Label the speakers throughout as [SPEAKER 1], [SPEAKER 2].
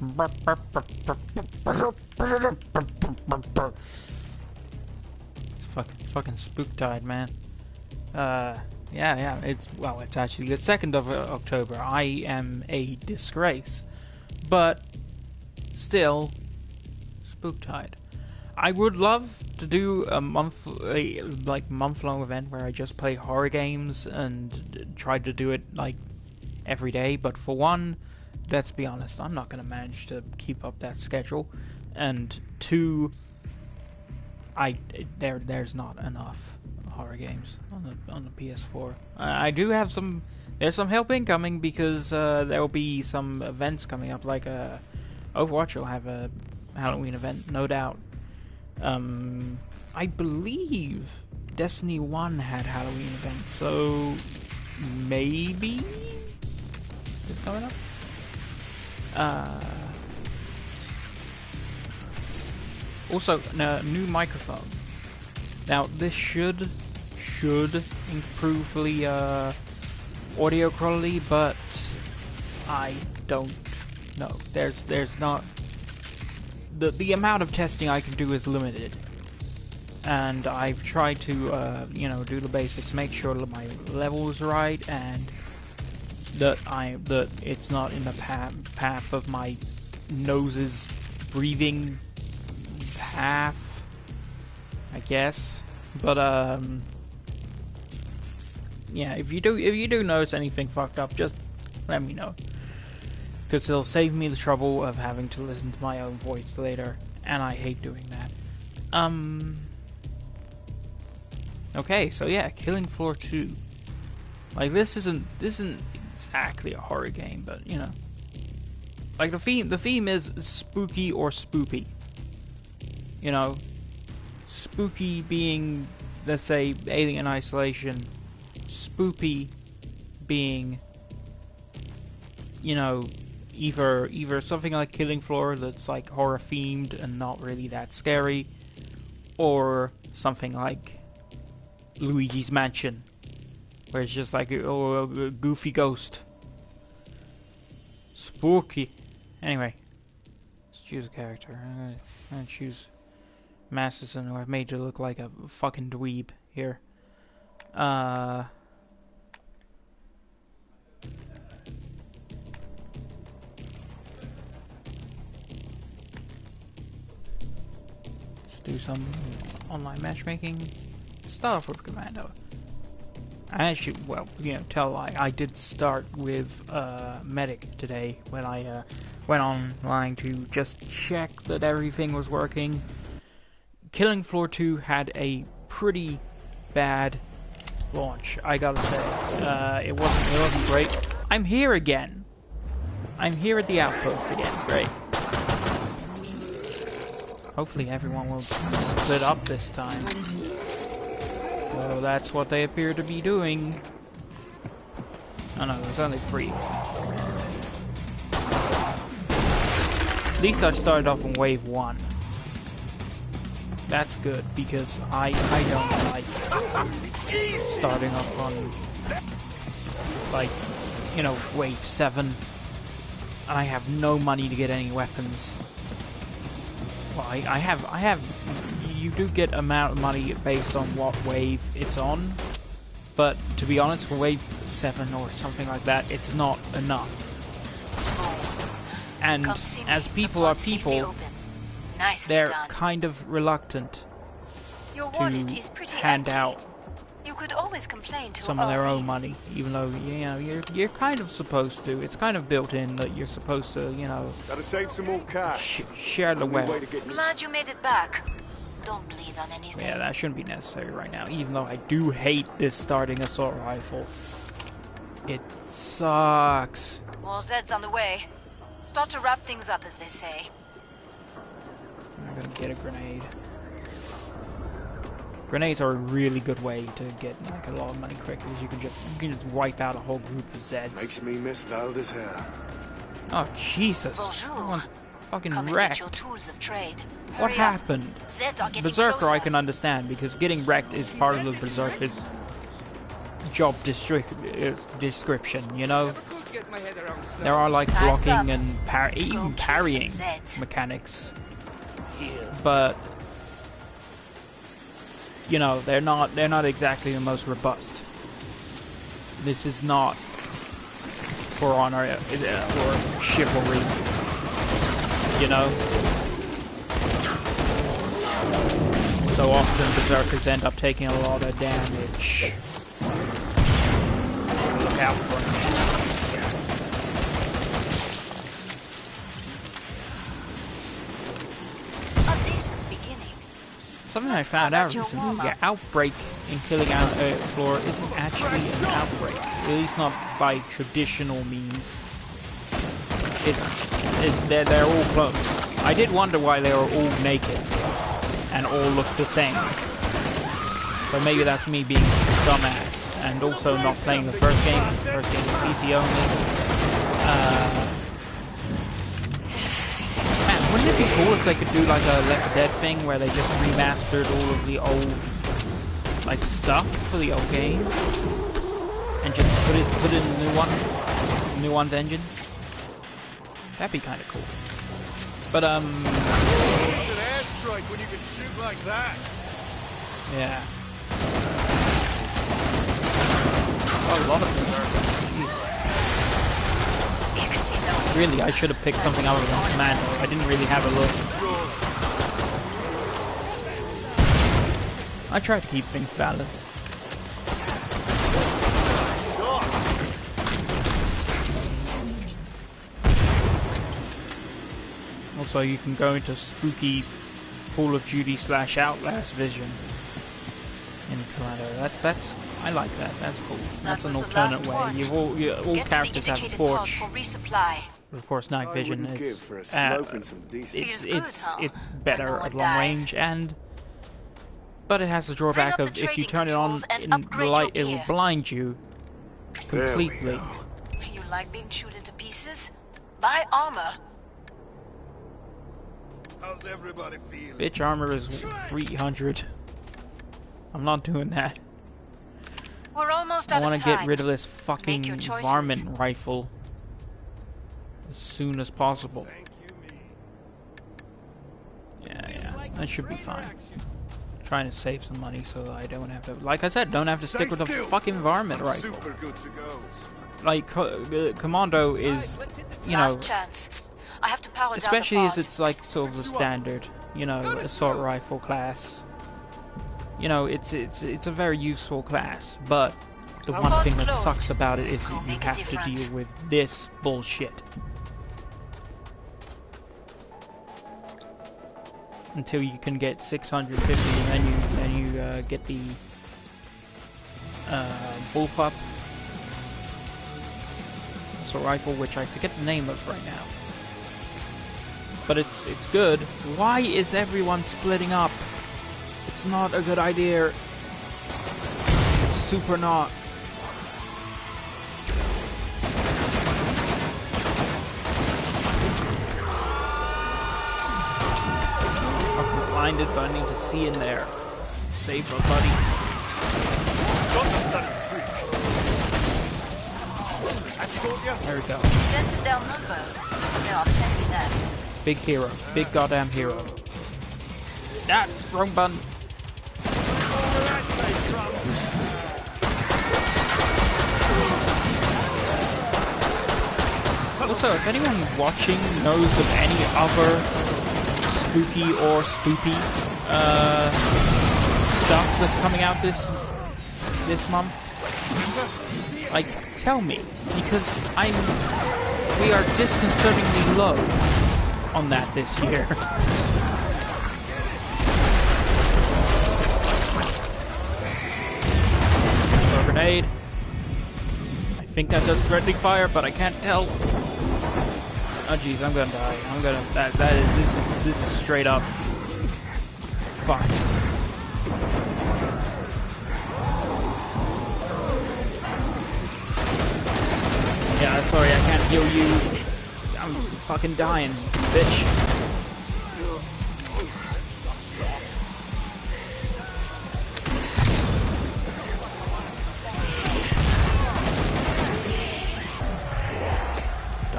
[SPEAKER 1] It's fucking Spooktide, man. Yeah, it's actually the 2nd of October. I am a disgrace. But still, Spooktide. I would love to do a month-long event where I just play horror games and try to do it like every day. But for one, let's be honest, I'm not going to manage to keep up that schedule. And two, there's not enough horror games on the PS4. I do have some. There's some help incoming because there will be some events coming up, like Overwatch will have a Halloween event, no doubt. I believe Destiny 1 had Halloween events, so maybe it's coming up. Also, new microphone. Now this should improve the audio quality, but I don't know. There's not the amount of testing I can do is limited, and I've tried to do the basics, make sure that my level is right, and that it's not in the path of my nose's breathing path, I guess. But yeah, if you do notice anything fucked up, just let me know, because it'll save me the trouble of having to listen to my own voice later, and I hate doing that. Okay, so yeah, Killing Floor 2. Like, this isn't exactly a horror game, but you know, like the theme is spooky or spoopy. You know, spooky being, let's say, Alien Isolation. Spoopy being, you know, either something like Killing Floor that's like horror themed and not really that scary, or something like Luigi's Mansion, where it's just like a goofy ghost. Spooky. Anyway, let's choose a character. I'm gonna choose Masterson, who I've made to look like a fucking dweeb here. Let's do some online matchmaking. Start off with Commando. I actually, well, you know, tell a lie. I did start with Medic today when I went online to just check that everything was working. Killing Floor 2 had a pretty bad launch, I gotta say. It wasn't great. I'm here again. I'm here at the outpost again. Great. Hopefully everyone will split up this time. So that's what they appear to be doing. Oh no, there's only 3. At least I started off on wave 1. That's good, because I don't like starting off on, like, you know, wave 7. And I have no money to get any weapons. Well, I have, you do get amount of money based on what wave it's on, but to be honest, for wave 7 or something like that, it's not enough. And as people are people, they're kind of reluctant to hand out some of their own money, even though, you know, you're kind of supposed to. It's kind of built in that you're supposed to, you know,
[SPEAKER 2] gotta save some more cash.
[SPEAKER 1] Share the wealth.
[SPEAKER 3] Glad you made it back. Don't bleed on anything.
[SPEAKER 1] Yeah, that shouldn't be necessary right now, even though I do hate this starting assault rifle. It sucks.
[SPEAKER 3] More Zeds on the way. Start to wrap things up, as they say.
[SPEAKER 1] I'm gonna get a grenade. Grenades are a really good way to get like a lot of money quick, because you can just wipe out a whole group of Zeds.
[SPEAKER 2] Makes me miss Valda's hair.
[SPEAKER 1] Oh Jesus!
[SPEAKER 3] Bonjour.
[SPEAKER 1] Fucking
[SPEAKER 3] Come
[SPEAKER 1] wrecked.
[SPEAKER 3] your tools of trade.
[SPEAKER 1] What
[SPEAKER 3] Hurry
[SPEAKER 1] happened?
[SPEAKER 3] Zeds are getting
[SPEAKER 1] Berserker
[SPEAKER 3] closer.
[SPEAKER 1] I can understand, because getting wrecked is part of the Berserker's job description, you know? There are like blocking and even parrying mechanics, but you know they're not exactly the most robust. This is not For Honor or Chivalry, you know. So often berserkers end up taking a lot of damage. Look out for them. Something I found out recently, the outbreak in killing Floor isn't actually an outbreak, at least not by traditional means. They're all clones. I did wonder why they were all naked and all looked the same. So maybe that's me being a dumbass and also not playing the first game. The first game was PC only. Wouldn't it be cool if they could do like a Left 4 Dead thing where they just remastered all of the old like stuff for the old game and just put it in the new one's engine? That'd be kind of cool. But
[SPEAKER 2] It's an airstrike when you can shoot like that.
[SPEAKER 1] Yeah. Oh, a lot of them are. Jeez. Really, I should have picked something other than Commando. I didn't really have a look. I try to keep things balanced. Also, you can go into spooky Call of Duty / Outlast vision in Commando. That's I like that. That's cool. That's an alternate way. All characters have a torch. Of course, night vision is it's better at long range, but it has the drawback of if you turn it on in the light, it will blind you completely.
[SPEAKER 3] You like being chewed into pieces? Buy armor.
[SPEAKER 2] How's everybody feeling?
[SPEAKER 1] Bitch, armor is 300. I'm not doing that.
[SPEAKER 3] We're almost
[SPEAKER 1] I
[SPEAKER 3] out of time.
[SPEAKER 1] want to get rid of this fucking varmint rifle as soon as possible. Yeah, that should be fine. Trying to save some money so that I don't have to, like I said, don't have to stick with the fucking varmint rifle. Like Commando is, you know,
[SPEAKER 3] I have to power
[SPEAKER 1] especially
[SPEAKER 3] down the
[SPEAKER 1] as it's like sort of a standard, you know, assault rifle class. You know, it's a very useful class, but the one thing that sucks about it is you have to deal with this bullshit. Until you can get 650, and then you get the bullpup assault rifle, which I forget the name of right now. But it's good. Why is everyone splitting up? It's not a good idea. It's super not. I'm blinded, but I need to see in there. Save my buddy. There we go.
[SPEAKER 3] Dented down numbers. There are plenty left.
[SPEAKER 1] Big hero. Big goddamn hero. Ah, wrong button. Also, if anyone watching knows of any other spooky or spoopy stuff that's coming out this month, like, tell me, because we are disconcertingly low on that this year. Grenade. I think that does threatening fire, but I can't tell. Oh jeez, I'm gonna die. I'm gonna this is straight up fucked. Yeah, sorry, I can't heal you. I'm fucking dying, bitch.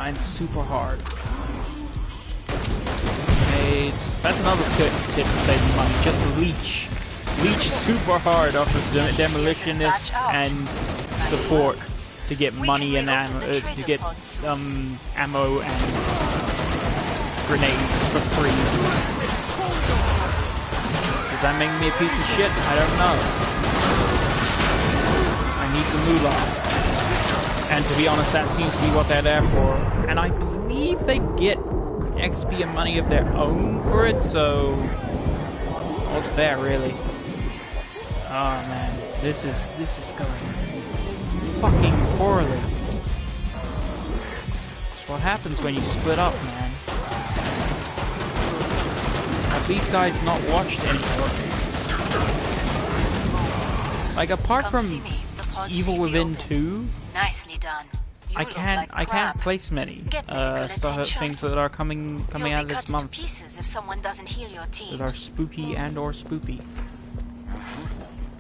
[SPEAKER 1] and super hard. Grenades. That's another tip for saving money. Just leech. Leech super hard off of the demolitionists and support to get money and ammo, to get ammo and grenades for free. Does that make me a piece of shit? I don't know. I need the moolah. And to be honest, that seems to be what they're there for. And I believe they get XP and money of their own for it, so all's fair, really. Oh man, this is going fucking poorly. That's what happens when you split up, man. Have these guys not watched any horror games? Like, apart from Evil Within 2,
[SPEAKER 3] Nicely done.
[SPEAKER 1] I can't place many things that are coming out this month
[SPEAKER 3] if someone doesn't heal your team.
[SPEAKER 1] that are spooky and or spoopy.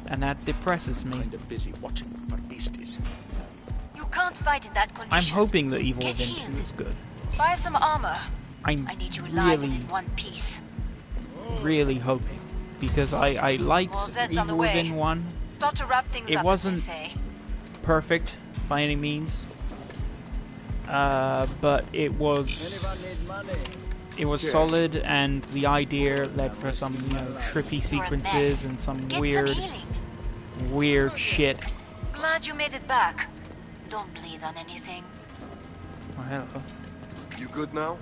[SPEAKER 1] And that depresses me.
[SPEAKER 2] Kind of busy watching for beasties.
[SPEAKER 3] You can't fight in that condition.
[SPEAKER 1] I'm hoping that Evil
[SPEAKER 3] Get
[SPEAKER 1] Within
[SPEAKER 3] healed.
[SPEAKER 1] 2 is good.
[SPEAKER 3] Buy some armor. I
[SPEAKER 1] I'm
[SPEAKER 3] need you alive and
[SPEAKER 1] really,
[SPEAKER 3] in one piece.
[SPEAKER 1] really hoping. Because I liked
[SPEAKER 3] More Zeds on the
[SPEAKER 1] Evil
[SPEAKER 3] way.
[SPEAKER 1] Within 1.
[SPEAKER 3] Start to wrap things
[SPEAKER 1] It
[SPEAKER 3] up,
[SPEAKER 1] wasn't
[SPEAKER 3] as they say.
[SPEAKER 1] perfect by any means. But it was solid, and the idea led for some, you know, trippy sequences and some
[SPEAKER 3] Get
[SPEAKER 1] weird
[SPEAKER 3] some healing.
[SPEAKER 1] shit.
[SPEAKER 3] Glad you made it back. Don't bleed on anything.
[SPEAKER 1] Oh, hello.
[SPEAKER 2] You good now?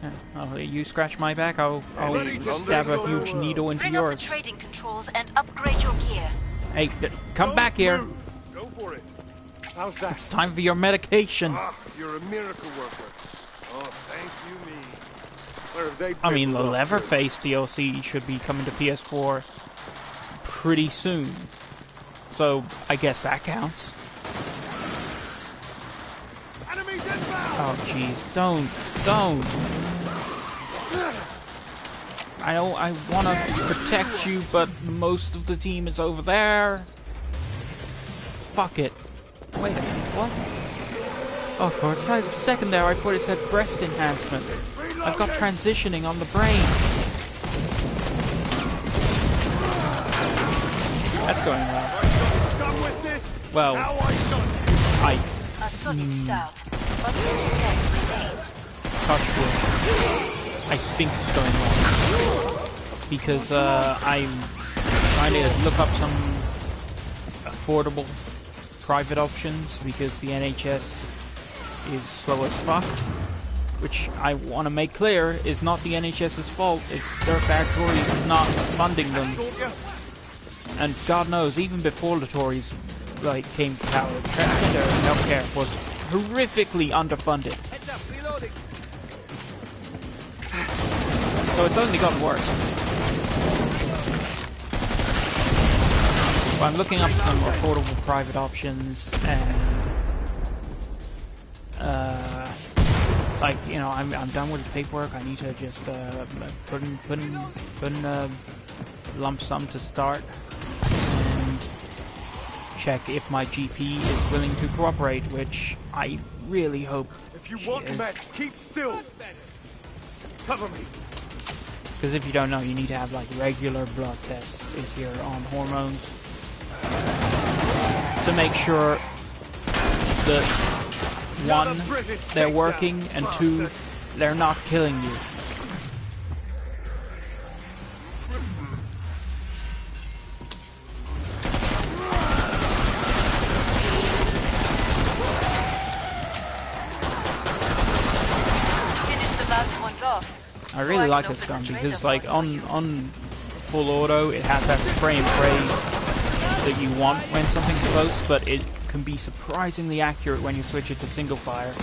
[SPEAKER 1] Yeah. Oh, you scratch my back, I'll
[SPEAKER 2] ready to
[SPEAKER 1] stab a
[SPEAKER 2] go.
[SPEAKER 1] huge needle into
[SPEAKER 3] Bring up the
[SPEAKER 1] yours.
[SPEAKER 3] trading controls and upgrade your gear.
[SPEAKER 1] Hey, come
[SPEAKER 2] Don't
[SPEAKER 1] back here.
[SPEAKER 2] move. Go for it. How's that?
[SPEAKER 1] It's time for your medication.
[SPEAKER 2] Ah, you're a miracle worker. Oh, thank you, me. Where have they
[SPEAKER 1] I mean, the
[SPEAKER 2] been up to?
[SPEAKER 1] Leatherface DLC should be coming to PS4 pretty soon. So, I guess that counts.
[SPEAKER 2] Enemies inbound!
[SPEAKER 1] Oh, jeez. Don't. I want to protect you, but most of the team is over there. Fuck it. Wait a minute, what? Oh, for a second there, I thought it said breast enhancement. I've got transitioning on the brain. That's going well.
[SPEAKER 2] Done with this?
[SPEAKER 1] Well,
[SPEAKER 2] Now I shot.
[SPEAKER 3] A solid start. But remain.
[SPEAKER 1] touch wood. I think it's going well. Because I'm trying to look up some affordable private options, because the NHS is slow as fuck. Which I want to make clear is not the NHS's fault. It's dirtbag Tories not funding them. And God knows, even before the Tories came to power, transgender healthcare was horrifically underfunded. So it's only gotten worse. But I'm looking up some affordable private options, and you know, I'm done with the paperwork. I need to just put in a lump sum to start, and check if my GP is willing to cooperate, which I really hope
[SPEAKER 2] If you
[SPEAKER 1] she
[SPEAKER 2] want
[SPEAKER 1] is.
[SPEAKER 2] meds, keep still. Cover me.
[SPEAKER 1] Because if you don't know, you need to have like regular blood tests if you're on hormones to make sure that one, they're working, and two, they're not killing you.
[SPEAKER 3] Finish the last ones off.
[SPEAKER 1] I really like this gun because, like, on full auto, it has that spray and pray that you want when something's close, but it can be surprisingly accurate when you switch it to single fire.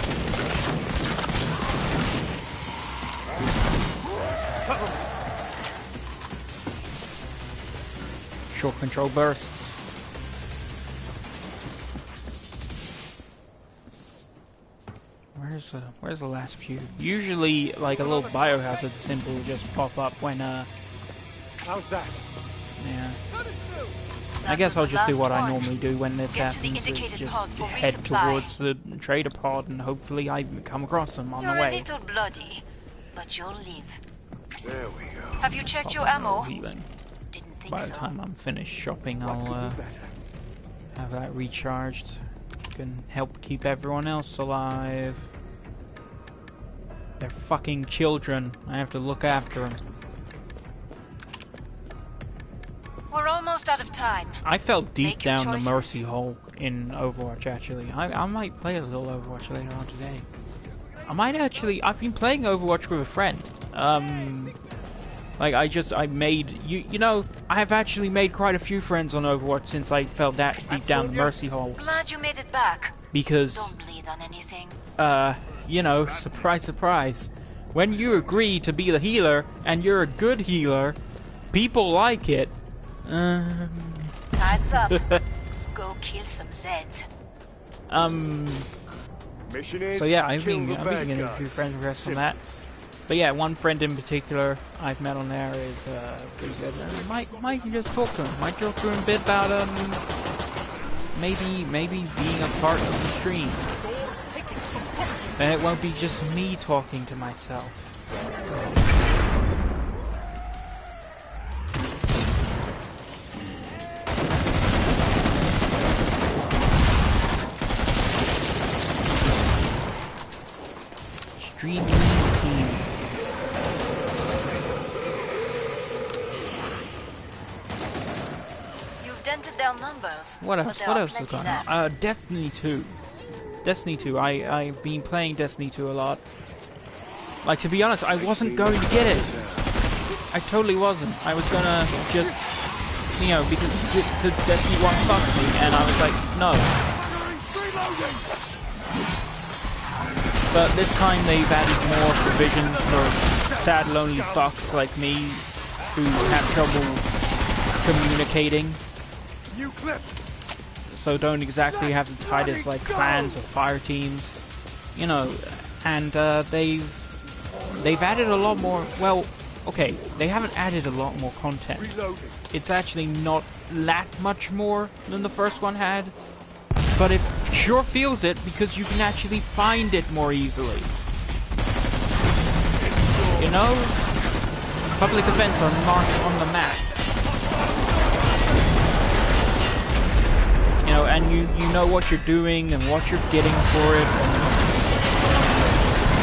[SPEAKER 1] Short control bursts. Where's the last few? Usually, like, a little biohazard symbol will just pop up when
[SPEAKER 2] How's that?
[SPEAKER 1] yeah. I guess I'll
[SPEAKER 3] was the
[SPEAKER 1] just do
[SPEAKER 3] last
[SPEAKER 1] what I
[SPEAKER 3] one.
[SPEAKER 1] normally do when this
[SPEAKER 3] Get to the
[SPEAKER 1] happens, is
[SPEAKER 3] indicated
[SPEAKER 1] just
[SPEAKER 3] pod for
[SPEAKER 1] head
[SPEAKER 3] resupply.
[SPEAKER 1] towards the trader pod and hopefully I come across them on
[SPEAKER 3] You're
[SPEAKER 1] the
[SPEAKER 3] a
[SPEAKER 1] way.
[SPEAKER 3] little bloody, but you'll live.
[SPEAKER 2] There we go.
[SPEAKER 3] Have you checked your
[SPEAKER 1] No
[SPEAKER 3] ammo?
[SPEAKER 1] healing.
[SPEAKER 3] Didn't think
[SPEAKER 1] By
[SPEAKER 3] so.
[SPEAKER 1] the time I'm finished shopping,
[SPEAKER 2] What
[SPEAKER 1] I'll
[SPEAKER 2] could be better?
[SPEAKER 1] have that recharged. Can help keep everyone else alive. They're fucking children. I have to look after them.
[SPEAKER 3] We're almost out of time.
[SPEAKER 1] I fell deep
[SPEAKER 3] Make your
[SPEAKER 1] down the
[SPEAKER 3] choices.
[SPEAKER 1] mercy hole in Overwatch, actually. I might play a little Overwatch later on today. I might actually... I've been playing Overwatch with a friend. Like, I made... You know, I have actually made quite a few friends on Overwatch since I fell that deep down the mercy hole.
[SPEAKER 3] Glad you made it back.
[SPEAKER 1] Because,
[SPEAKER 3] Don't bleed on anything.
[SPEAKER 1] you know, surprise, surprise. When you agree to be the healer, and you're a good healer, people like it.
[SPEAKER 3] Time's up. Go kill some Zeds.
[SPEAKER 2] Mission is
[SPEAKER 1] So yeah, I've
[SPEAKER 2] kill
[SPEAKER 1] been
[SPEAKER 2] the bad
[SPEAKER 1] getting a few
[SPEAKER 2] guys.
[SPEAKER 1] friends requests on that.
[SPEAKER 2] Simple.
[SPEAKER 1] But yeah, one friend in particular I've met on there is pretty good. And might just talk to him. Might talk to him a bit about maybe being a part of the stream. And it won't be just me talking to myself. Streaming team.
[SPEAKER 3] You've dented their numbers.
[SPEAKER 1] What
[SPEAKER 3] but
[SPEAKER 1] else?
[SPEAKER 3] there
[SPEAKER 1] What
[SPEAKER 3] are
[SPEAKER 1] else is
[SPEAKER 3] plenty
[SPEAKER 1] going on?
[SPEAKER 3] left.
[SPEAKER 1] Destiny 2. Destiny 2. I've been playing Destiny 2 a lot. Like, to be honest, I wasn't going to get it. I totally wasn't. I was gonna just, you know, because Destiny 1 fucked me, and I was like, no. But this time they've added more provisions for sad, lonely fucks like me who have trouble communicating.
[SPEAKER 2] You clip.
[SPEAKER 1] So don't exactly have the tightest like clans or fire teams, you know. And they've added a lot more. Well, okay, they haven't added a lot more content.
[SPEAKER 2] Reloading.
[SPEAKER 1] It's actually not that much more than the first one had, but it sure feels it because you can actually find it more easily. You know, public events are marked on the map. You know, and you know what you're doing and what you're getting for it.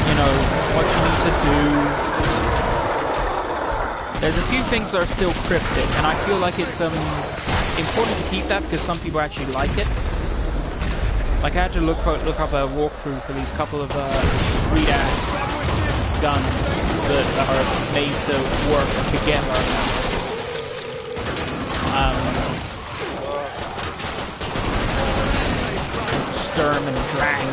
[SPEAKER 1] You know, what you need to do. There's a few things that are still cryptic, and I feel like it's important to keep that because some people actually like it. Like I had to look up a walkthrough for these couple of sweet ass guns that are made to work together. Sturm and Drang.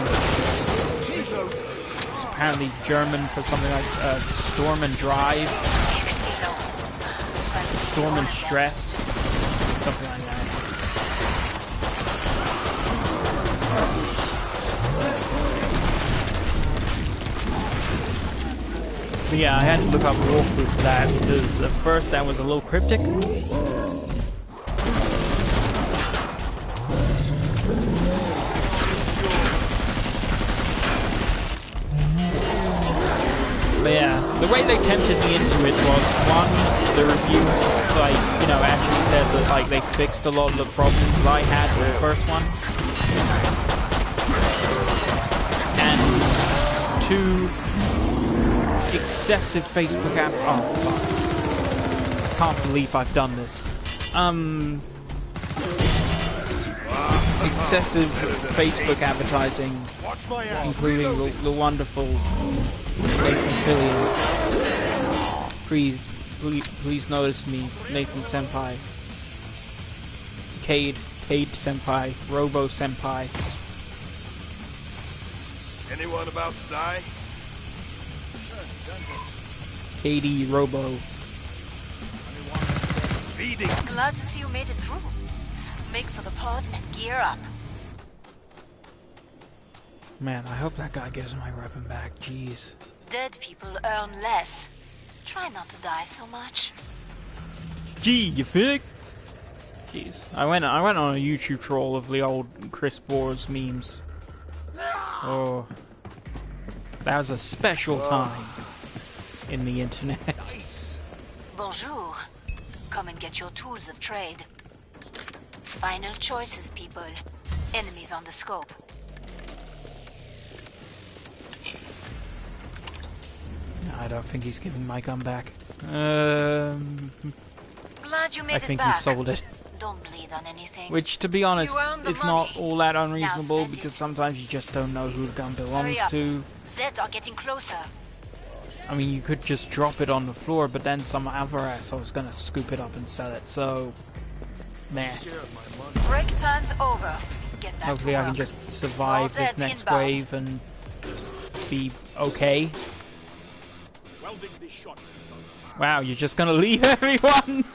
[SPEAKER 1] Apparently German for something like Storm and Drive. Storm and Stress. Something like that. But yeah, I had to look up a walkthrough for that because at first that was a little cryptic. But yeah, the way they tempted me into it was, one, the reviews, like, you know, actually said that, like, they fixed a lot of the problems that I had with the first one. And two, excessive Facebook app. Oh, fuck. Can't believe I've done this. Excessive Facebook advertising, including the wonderful Nathan Fillion. Please notice me, Nathan Senpai. Cade Senpai. Robo Senpai.
[SPEAKER 2] Anyone about to die?
[SPEAKER 1] KD Robo.
[SPEAKER 2] Feeding.
[SPEAKER 3] Glad to see you made it through. Make for the pod and gear up.
[SPEAKER 1] Man, I hope that guy gives my weapon back. Jeez.
[SPEAKER 3] Dead people earn less. Try not to die so much.
[SPEAKER 1] Gee, you think? Jeez. I went on a YouTube troll of the old Chris Boars memes. Oh. That was a special time in the internet.
[SPEAKER 3] Bonjour. Come and get your tools of trade. Final choices, people. Enemies on the scope.
[SPEAKER 1] I don't think he's giving my gun back.
[SPEAKER 3] Glad you made
[SPEAKER 1] I
[SPEAKER 3] it
[SPEAKER 1] think
[SPEAKER 3] back.
[SPEAKER 1] he sold it.
[SPEAKER 3] Don't bleed on anything.
[SPEAKER 1] Which, to be honest,
[SPEAKER 3] You earned the
[SPEAKER 1] it's not
[SPEAKER 3] money.
[SPEAKER 1] all that
[SPEAKER 3] Now
[SPEAKER 1] unreasonable
[SPEAKER 3] spend it.
[SPEAKER 1] because sometimes you just don't know who the gun belongs
[SPEAKER 3] Hurry up.
[SPEAKER 1] to.
[SPEAKER 3] Zeds are getting closer.
[SPEAKER 1] I mean, you could just drop it on the floor, but then some other asshole's gonna scoop it up and sell it, so... Meh.
[SPEAKER 3] Break time's over. Get back
[SPEAKER 1] Hopefully
[SPEAKER 3] to
[SPEAKER 1] I
[SPEAKER 3] work.
[SPEAKER 1] can just survive
[SPEAKER 3] All
[SPEAKER 1] this
[SPEAKER 3] Zeds
[SPEAKER 1] next
[SPEAKER 3] inbound.
[SPEAKER 1] wave and be okay. Wow, you're just gonna leave everyone?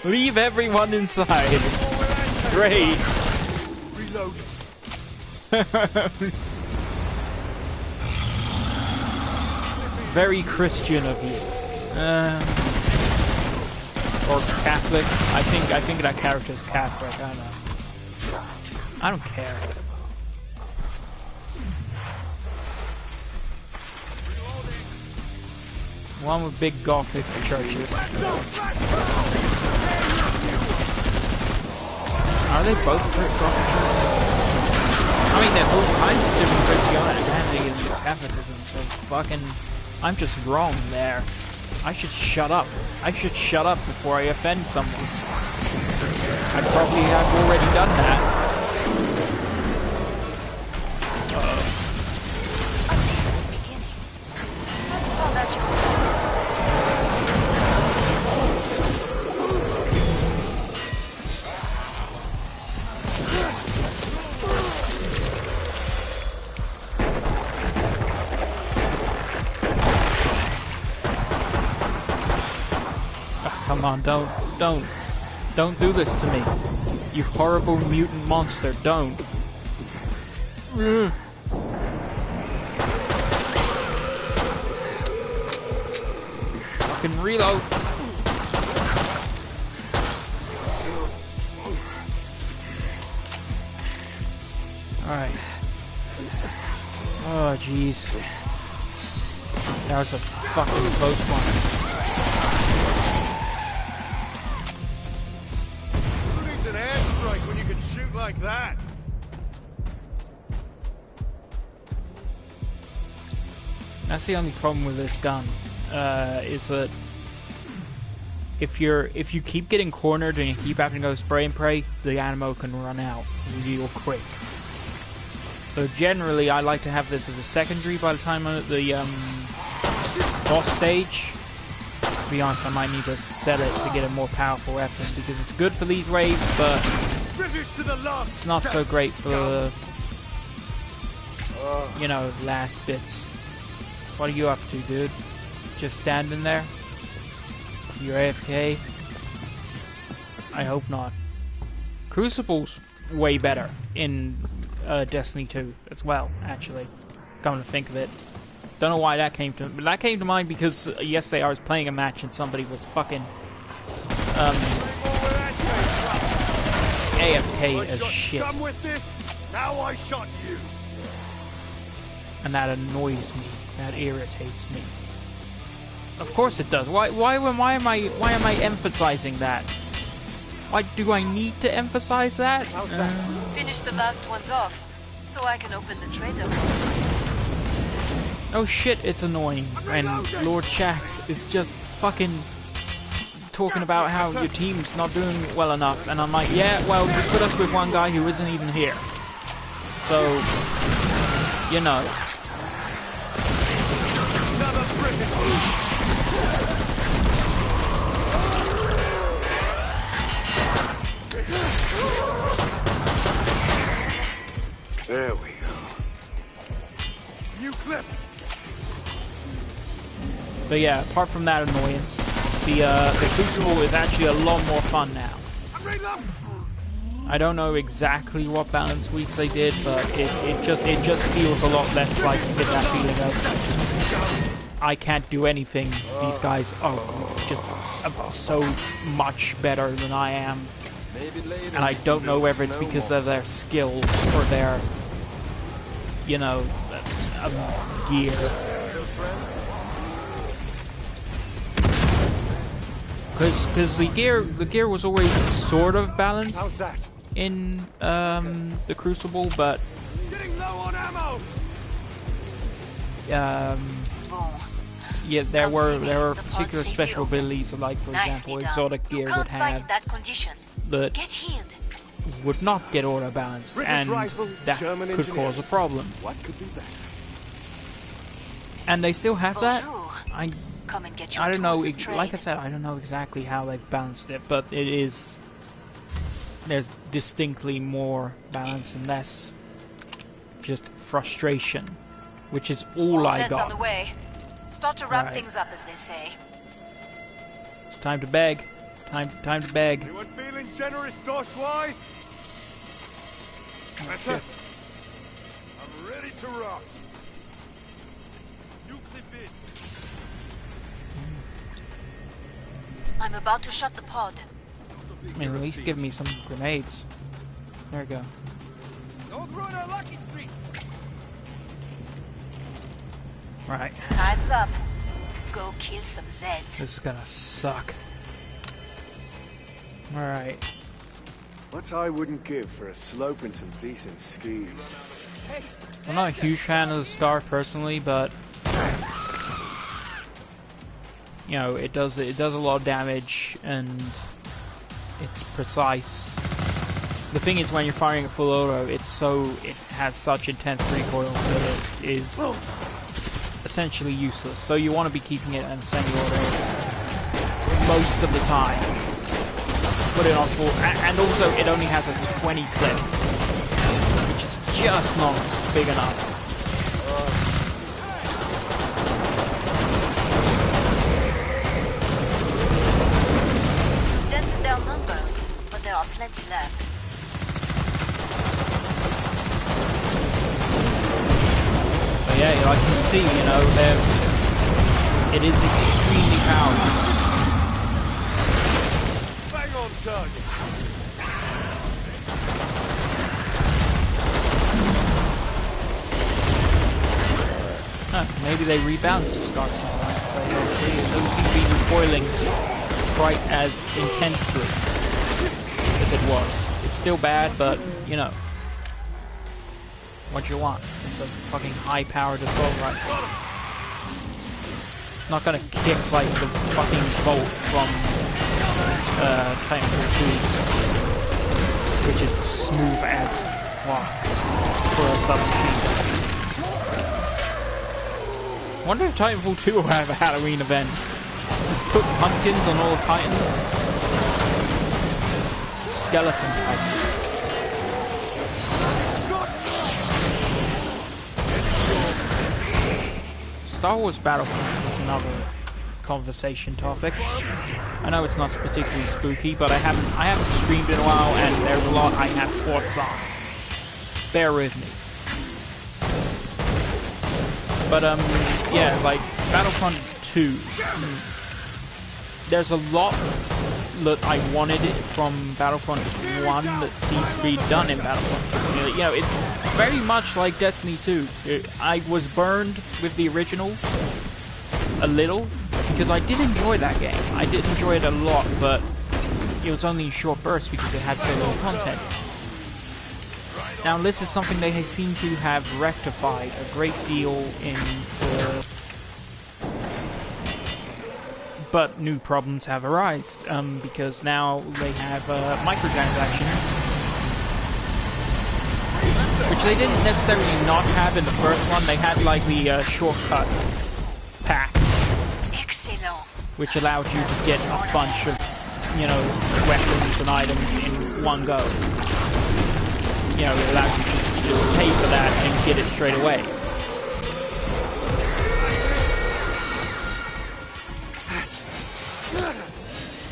[SPEAKER 1] Leave everyone inside. Great.
[SPEAKER 2] Reload.
[SPEAKER 1] Very Christian of you. Or Catholic. I think that character's Catholic. I don't know. I don't care. One with big Gothic churches. Are they both Gothic churches? I mean, there's all kinds of different Christianity and Catholicism, so fucking... I'm just wrong there. I should shut up. I should shut up before I offend someone. I probably have already done that.
[SPEAKER 3] A decent beginning. Let's call that your...
[SPEAKER 1] Come on, don't do this to me. You horrible mutant monster, don't. Ugh. Fucking reload. Alright. Oh, jeez. That was a fucking close one.
[SPEAKER 2] Who needs an airstrike when you can shoot like that?
[SPEAKER 1] That's the only problem with this gun, is that if you keep getting cornered and you keep having to go spray and pray, the ammo can run out real quick. So generally, I like to have this as a secondary by the time I'm at the boss stage. To be honest, I might need to set it to get a more powerful weapon because it's good for these waves, but
[SPEAKER 2] British to the last.
[SPEAKER 1] it's not so great for the, you know, last bits. What are you up to, dude? Just standing there? You're AFK? I hope not. Crucible's way better in Destiny 2 as well, actually. Come to think of it. Don't know why that came to... But that came to mind because yesterday I was playing a match and somebody was fucking... AFK as shit.
[SPEAKER 2] Done with this. Now I shot you.
[SPEAKER 1] And that annoys me. That irritates me. Of course it does. Why am I emphasizing that? Why do I need to emphasize that?
[SPEAKER 3] Finish the last ones off, so I can open the trader.
[SPEAKER 1] Oh shit, it's annoying. And Lord Shax is just fucking talking about how your team's not doing well enough. And I'm like, yeah, well, you put us with one guy who isn't even here. So, you know.
[SPEAKER 2] Another British. There we go. You clip.
[SPEAKER 1] But yeah, apart from that annoyance, the Crucible is actually a lot more fun now. I don't know exactly what balance weeks they did, but it just feels a lot less like you get that feeling of I can't do anything. These guys are just so much better than I am.
[SPEAKER 2] Maybe later.
[SPEAKER 1] And I
[SPEAKER 2] we can
[SPEAKER 1] don't know
[SPEAKER 2] build
[SPEAKER 1] whether it's
[SPEAKER 2] snow
[SPEAKER 1] because of their skill or their, you know, gear.
[SPEAKER 2] monsters, friend.
[SPEAKER 1] Because the gear was always sort of
[SPEAKER 2] How's
[SPEAKER 1] balanced
[SPEAKER 2] that?
[SPEAKER 1] in the Crucible, but
[SPEAKER 2] Getting low on ammo.
[SPEAKER 3] Bon.
[SPEAKER 1] yeah, there
[SPEAKER 3] Come
[SPEAKER 1] were
[SPEAKER 3] see me.
[SPEAKER 1] there were
[SPEAKER 3] The pod's
[SPEAKER 1] particular
[SPEAKER 3] safely
[SPEAKER 1] special
[SPEAKER 3] open.
[SPEAKER 1] abilities, like for
[SPEAKER 3] Nicely
[SPEAKER 1] example,
[SPEAKER 3] done.
[SPEAKER 1] exotic
[SPEAKER 3] You
[SPEAKER 1] gear
[SPEAKER 3] can't
[SPEAKER 1] would
[SPEAKER 3] fight in
[SPEAKER 1] have
[SPEAKER 3] that condition.
[SPEAKER 1] that
[SPEAKER 3] Get healed.
[SPEAKER 1] would not get auto balanced,
[SPEAKER 2] British
[SPEAKER 1] and
[SPEAKER 2] rifle,
[SPEAKER 1] that
[SPEAKER 2] German
[SPEAKER 1] could
[SPEAKER 2] engineer.
[SPEAKER 1] cause a problem.
[SPEAKER 2] What could be better?
[SPEAKER 1] And they still have that.
[SPEAKER 3] Bonjour.
[SPEAKER 1] I
[SPEAKER 3] Come and get your
[SPEAKER 1] I don't know.
[SPEAKER 3] tools of trade.
[SPEAKER 1] Like I said, I don't know exactly how they balanced it, but it is. There's distinctly more balance and less just frustration, which is all I
[SPEAKER 3] Sets on the
[SPEAKER 1] got.
[SPEAKER 3] way. Start to wrap
[SPEAKER 1] Right.
[SPEAKER 3] things up, as they say.
[SPEAKER 1] It's time to beg. Time to beg.
[SPEAKER 2] Anyone feeling generous, Dosh-wise? Better. I'm ready to rock. You clip in.
[SPEAKER 3] I'm about to shut the pod.
[SPEAKER 1] I mean, at least give me some grenades. There we go.
[SPEAKER 2] Don't run a lucky streak.
[SPEAKER 1] Right.
[SPEAKER 3] Time's up. Go kill some Zeds.
[SPEAKER 1] This is gonna suck. Alright.
[SPEAKER 4] What I wouldn't give for a slope and some decent skis.
[SPEAKER 1] I'm not a huge fan of the Scar personally, but you know, it does a lot of damage and it's precise. The thing is, when you're firing a full auto, it has such intense recoil that it is essentially useless. So you want to be keeping it in semi-auto most of the time. Put it on full, and also it only has a 20 clip, which is just not big enough.
[SPEAKER 3] Dented their numbers, but there are plenty left.
[SPEAKER 1] But yeah, like you can see, you know, it is extremely powerful.
[SPEAKER 2] Bang on target.
[SPEAKER 1] Huh, maybe they rebalanced the Scar since last play. Actually, it doesn't seem to be recoiling quite as intensely as it was. It's still bad, but, you know, what you want? It's a fucking high-powered assault rifle. It's not gonna kick like the fucking Bolt from Titanfall 2, which is smooth as fuck for a submachine. I wonder if Titanfall 2 will have a Halloween event. Just put pumpkins on all the Titans. Skeleton Titans. Star Wars Battlefront is another conversation topic. I know it's not particularly spooky, but I haven't streamed in a while, and there's a lot I have thoughts on. Bear with me. But yeah, like Battlefront 2. There's a lot that I wanted it from Battlefront 1 that seems to be done in Battlefront 2. You know, it's very much like Destiny 2. I was burned with the original a little because I did enjoy that game. I did enjoy it a lot, but it was only in short bursts because it had so little content. Now, this is something they seem to have rectified a great deal in the... But new problems have arisen, because now they have microtransactions, which they didn't necessarily not have in the first one. They had like the shortcut packs,
[SPEAKER 3] Excellent.
[SPEAKER 1] which allowed you to get a bunch of, you know, weapons and items in one go. You know, it allows you to just pay for that and get it straight away.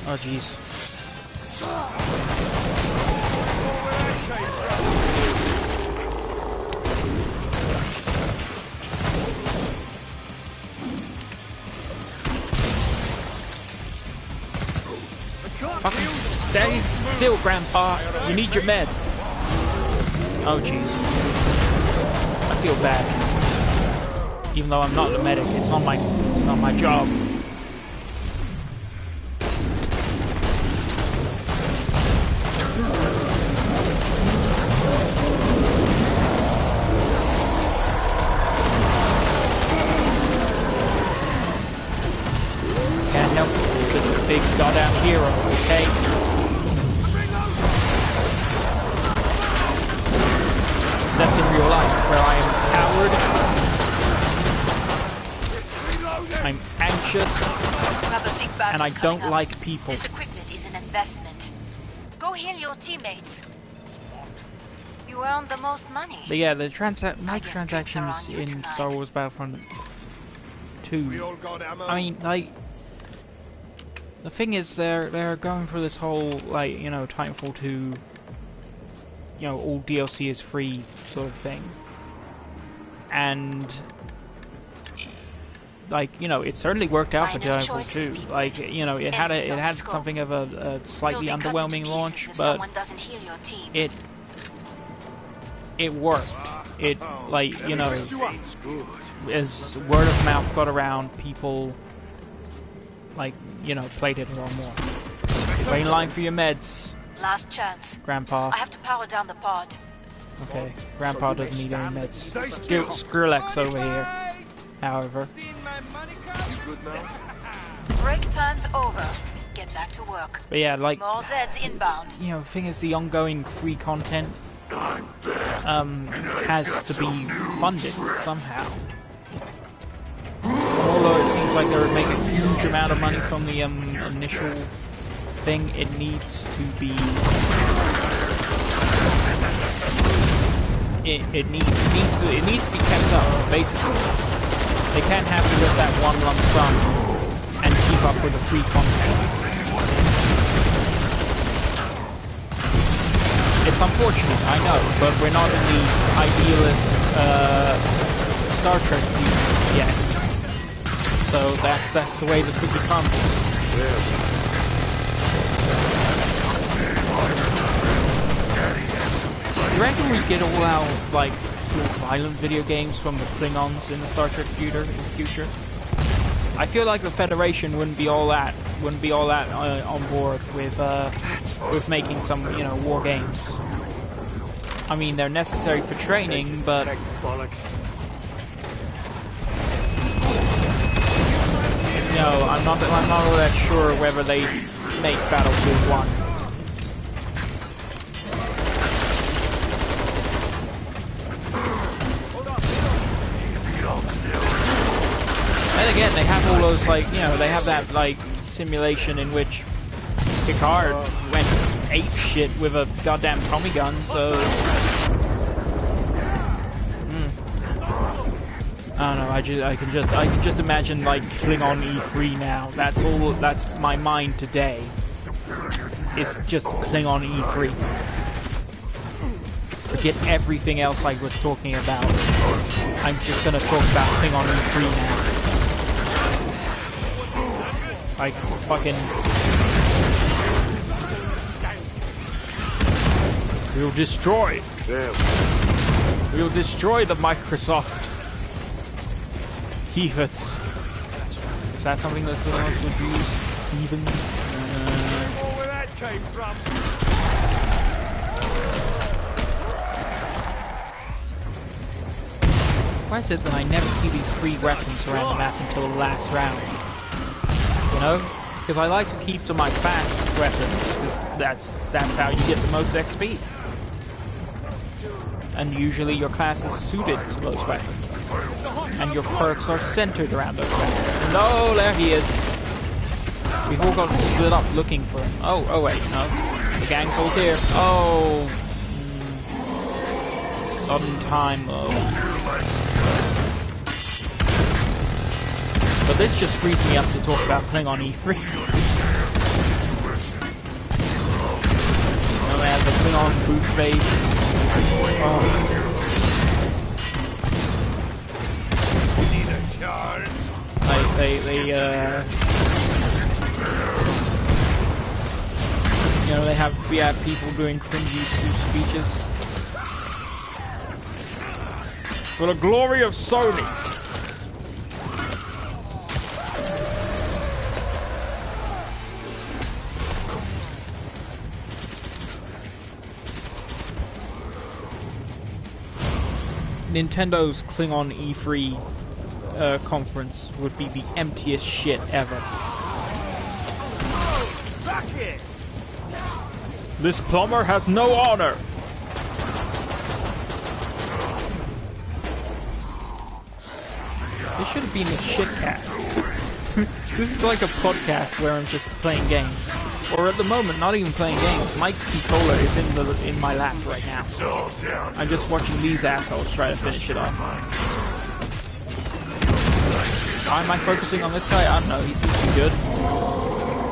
[SPEAKER 1] Oh jeez. Fucking stay still, Grandpa. You need your meds. Oh, jeez. I feel bad. Even though I'm not a medic, it's not my job. Can't help it. Just a big goddamn hero, okay? Except in real life, where I am a coward, I'm anxious, and I don't like people.
[SPEAKER 3] This equipment is an investment. Go heal your teammates. You earned the most money.
[SPEAKER 1] But yeah, the microtransactions in Star Wars Battlefront 2. I mean, like, the thing is, they're going for this whole, like, you know, Titanfall 2, you know, all DLC is free sort of thing, and like, you know, it certainly worked out for Titanfall 2. Like, you know, it had something of a slightly underwhelming launch, but it worked. It, like, you know, as word of mouth got around, people, like, you know, played it a lot more. Wait in line for your meds.
[SPEAKER 3] Last chance.
[SPEAKER 1] Grandpa.
[SPEAKER 3] I have to power down the pod.
[SPEAKER 1] Okay, Grandpa doesn't need any meds. Skrillex over here, however.
[SPEAKER 3] Break time's over. Get back to work.
[SPEAKER 1] But yeah, like,
[SPEAKER 3] more Zeds inbound.
[SPEAKER 1] You know, the thing is, the ongoing free content has to be funded somehow. Although it seems like they would make a huge amount of money from the initial thing, it needs to be. It needs to be kept up. Basically, they can't have just that one lump sum and keep up with the free content. It's unfortunate, I know, but we're not in the idealist Star Trek future yet. So that's the way the cookie crumbles. Do you reckon we get all our, like, sort of violent video games from the Klingons in the Star Trek future? I feel like the Federation wouldn't be all that on board with making some, you know, war games. I mean, they're necessary for training, but no, I'm not all that sure whether they make Battlefield 1. And again, they have all those, like, you know, they have that, like, simulation in which Picard went ape shit with a goddamn Tommy gun, so I don't know. I can just imagine, like, Klingon E3 now. That's my mind today. It's just Klingon E3. Forget everything else I was talking about. I'm just gonna talk about Klingon E3 now. Like, fucking. We'll destroy the Microsoft Heathets. Is that something that Klingons would use? Even?
[SPEAKER 2] Where that came from?
[SPEAKER 1] Why is it that I never see these free weapons around the map until the last round? You know? Because I like to keep to my fast weapons, because that's how you get the most XP. And usually your class is suited to those weapons. And your perks are centered around those weapons. And oh, there he is. We've all got to split up looking for him. Oh wait, no. The gang's all here. Oh. Not in time, though. But this just frees me up to talk about Klingon E3. Oh, they have the Klingon boot face. Oh.
[SPEAKER 2] Need a charge.
[SPEAKER 1] You know, we have people doing cringy speeches. For the glory of Sony. Nintendo's Klingon E3 conference would be the emptiest shit ever.
[SPEAKER 2] Suck it!
[SPEAKER 1] This plumber has no honor! This should have been a shitcast. This is like a podcast where I'm just playing games. Or at the moment, not even playing games. My controller is in my lap right now. I'm just watching these assholes try to finish it off. Why am I focusing on this guy? I don't know, he seems to be good.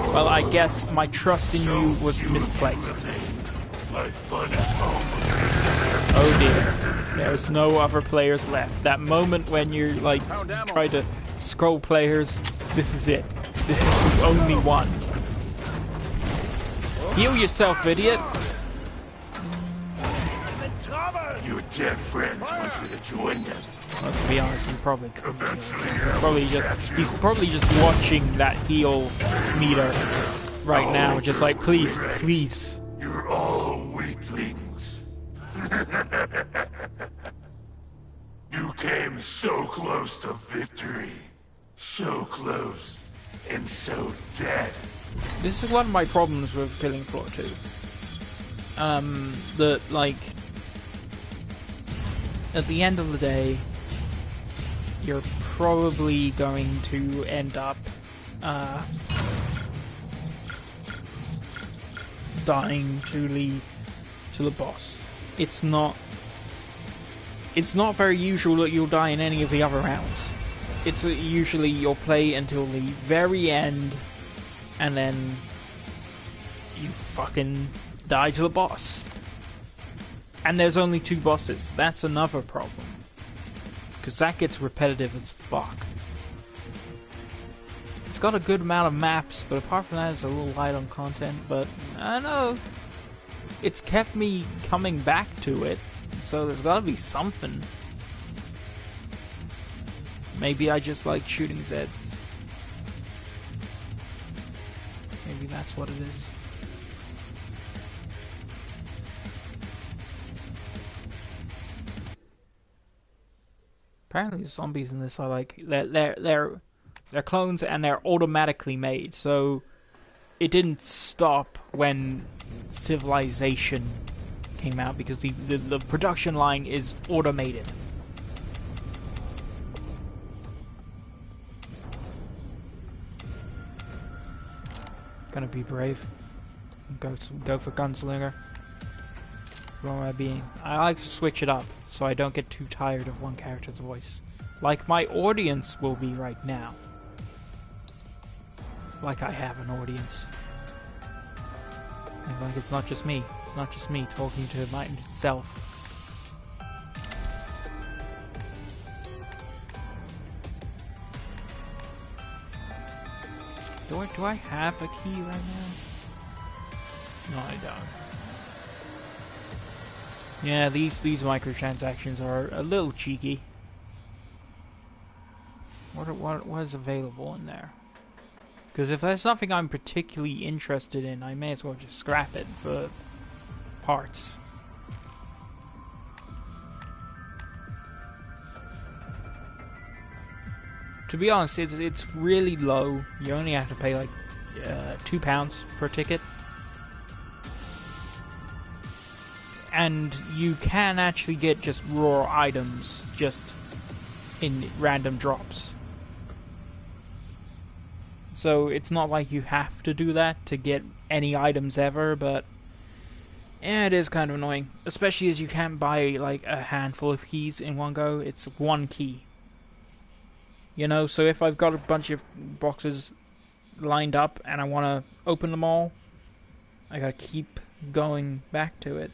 [SPEAKER 1] Well, I guess my trust in you was misplaced. Oh dear. There's no other players left. That moment when you're like, try to scroll players, this is it. This is the only one. Heal yourself, idiot!
[SPEAKER 5] Your dead friends want you to join them.
[SPEAKER 1] Well, to be honest, he's probably just watching that heal meter right now, just like, please, please.
[SPEAKER 5] You're all weaklings. You came so close to victory. So close. And so dead.
[SPEAKER 1] This is one of my problems with Killing Floor 2. That, like, at the end of the day, you're probably going to end up, dying to the boss. It's not very usual that you'll die in any of the other rounds. It's usually you'll play until the very end, and then you fucking die to the boss. And there's only 2 bosses. That's another problem. Because that gets repetitive as fuck. It's got a good amount of maps, but apart from that, it's a little light on content. But, I don't know. It's kept me coming back to it. So there's gotta be something. Maybe I just like shooting Zeds. Maybe that's what it is. Apparently the zombies in this are like they're clones and they're automatically made, so it didn't stop when Civilization came out because the production line is automated. Gonna be brave. Go for gunslinger. Where am I being? I like to switch it up so I don't get too tired of one character's voice. Like my audience will be right now. Like I have an audience. And like it's not just me. It's not just me talking to myself. Do I have a key right now? No, I don't. Yeah, these microtransactions are a little cheeky. What is available in there? Because if there's something I'm particularly interested in, I may as well just scrap it for parts. To be honest, it's really low. You only have to pay like £2 per ticket. And you can actually get just raw items just in random drops. So it's not like you have to do that to get any items ever, but yeah, it is kind of annoying. Especially as you can't buy like a handful of keys in one go. It's one key. You know, so if I've got a bunch of boxes lined up and I want to open them all, I gotta keep going back to it.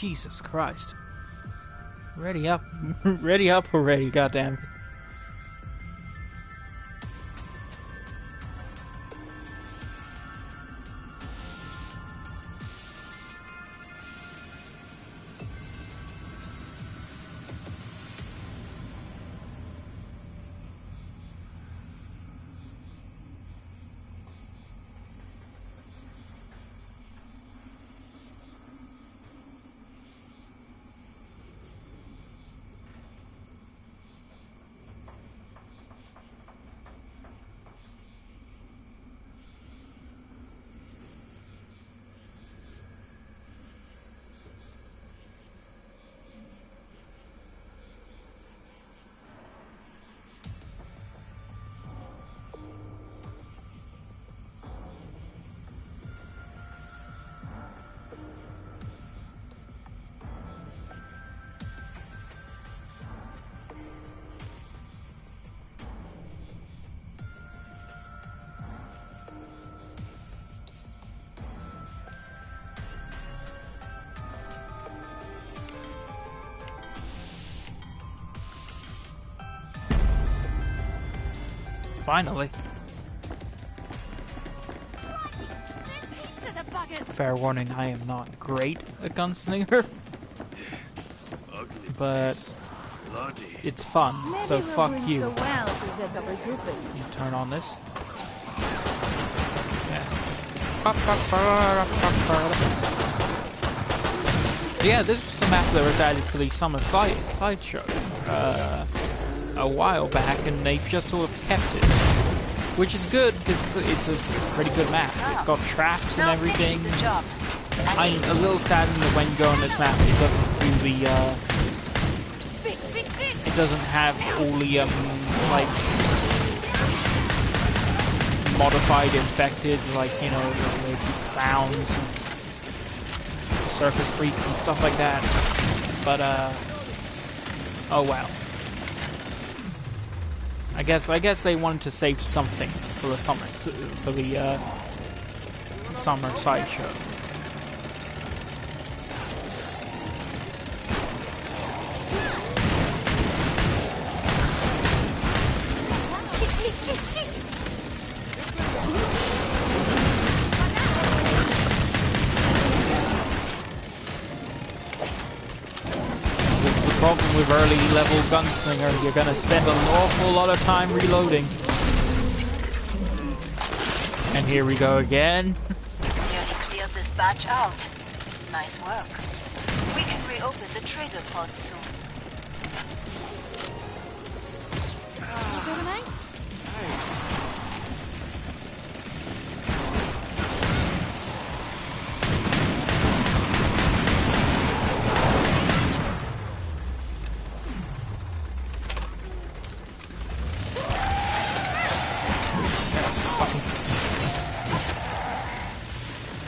[SPEAKER 1] Jesus Christ. Ready up. Ready up already, goddamn. Finally. Fair warning, I am not great at gunslinger, but it's fun, so fuck you.
[SPEAKER 6] So well since that's a regrouping.
[SPEAKER 1] You turn on this. Yeah, this was the map that was added to the summer sideshow a while back, and they've just sort of kept it, which is good because it's a pretty good map. It's got traps and everything. I'm a little saddened that when you go on this map, it doesn't do the it doesn't have all the like modified infected, like, you know, the clowns and circus freaks and stuff like that. But oh well. I guess they wanted to save something for the summer sideshow. Problem with early level gunslinger, you're gonna spend an awful lot of time reloading. And here we go again.
[SPEAKER 3] Nearly cleared this batch out. Nice work. We can reopen the trader pod soon.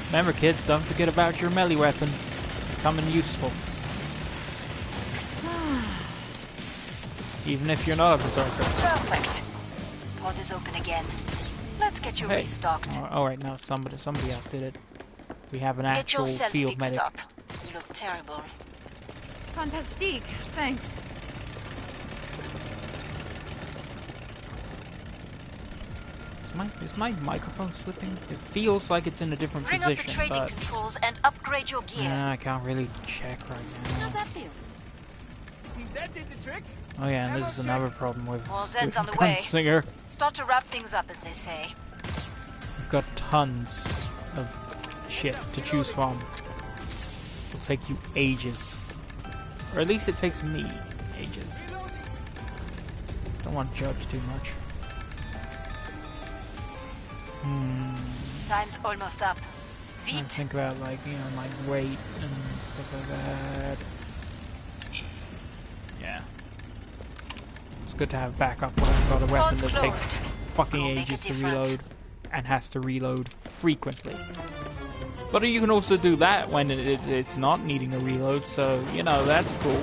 [SPEAKER 1] Remember, kids, don't forget about your melee weapon. Becoming useful. Even if you're not a berserker.
[SPEAKER 3] Perfect. Pod is open again. Let's get you restocked.
[SPEAKER 1] Oh, right, no, somebody else did it. We have an
[SPEAKER 3] Get
[SPEAKER 1] actual
[SPEAKER 3] yourself
[SPEAKER 1] field
[SPEAKER 3] fixed
[SPEAKER 1] medic.
[SPEAKER 3] up. You look terrible.
[SPEAKER 6] Fantastic. Thanks.
[SPEAKER 1] Is my microphone slipping? It feels like it's in a different
[SPEAKER 3] Bring up the
[SPEAKER 1] position,
[SPEAKER 3] trading
[SPEAKER 1] but
[SPEAKER 3] controls and upgrade your gear.
[SPEAKER 1] I can't really check right now.
[SPEAKER 6] How's that feel?
[SPEAKER 2] That did the trick.
[SPEAKER 1] Oh yeah, and this is another problem with
[SPEAKER 3] More Zeds on the way.
[SPEAKER 1] Gunslinger.
[SPEAKER 3] Start to wrap things up, as they say.
[SPEAKER 1] We've got tons of shit to choose from. It'll take you ages. Or at least it takes me ages. Don't want to judge too much.
[SPEAKER 3] Time's almost up.
[SPEAKER 1] I
[SPEAKER 3] Vite.
[SPEAKER 1] think about, like, you know, like weight and stuff like that. Yeah. It's good to have backup when I've got a weapon that takes
[SPEAKER 3] closed.
[SPEAKER 1] fucking
[SPEAKER 3] Go make a
[SPEAKER 1] ages to
[SPEAKER 3] difference.
[SPEAKER 1] reload and has to reload frequently. But you can also do that when it's not needing a reload, so, you know, that's cool.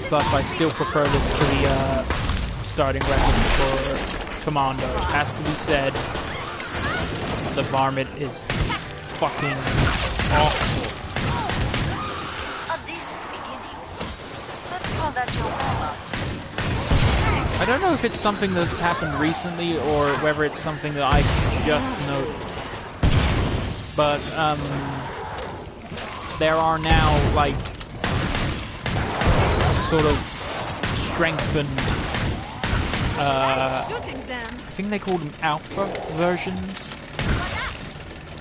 [SPEAKER 1] Plus, I still prefer this to the starting weapon for Commando. It has to be said. The varmint is fucking awful.
[SPEAKER 3] A decent beginning. Let's call that your warm-up.
[SPEAKER 1] I don't know if it's something that's happened recently or whether it's something that I just noticed. But, there are now, like, sort of strengthened,
[SPEAKER 6] Shooting them.
[SPEAKER 1] I think they call them alpha versions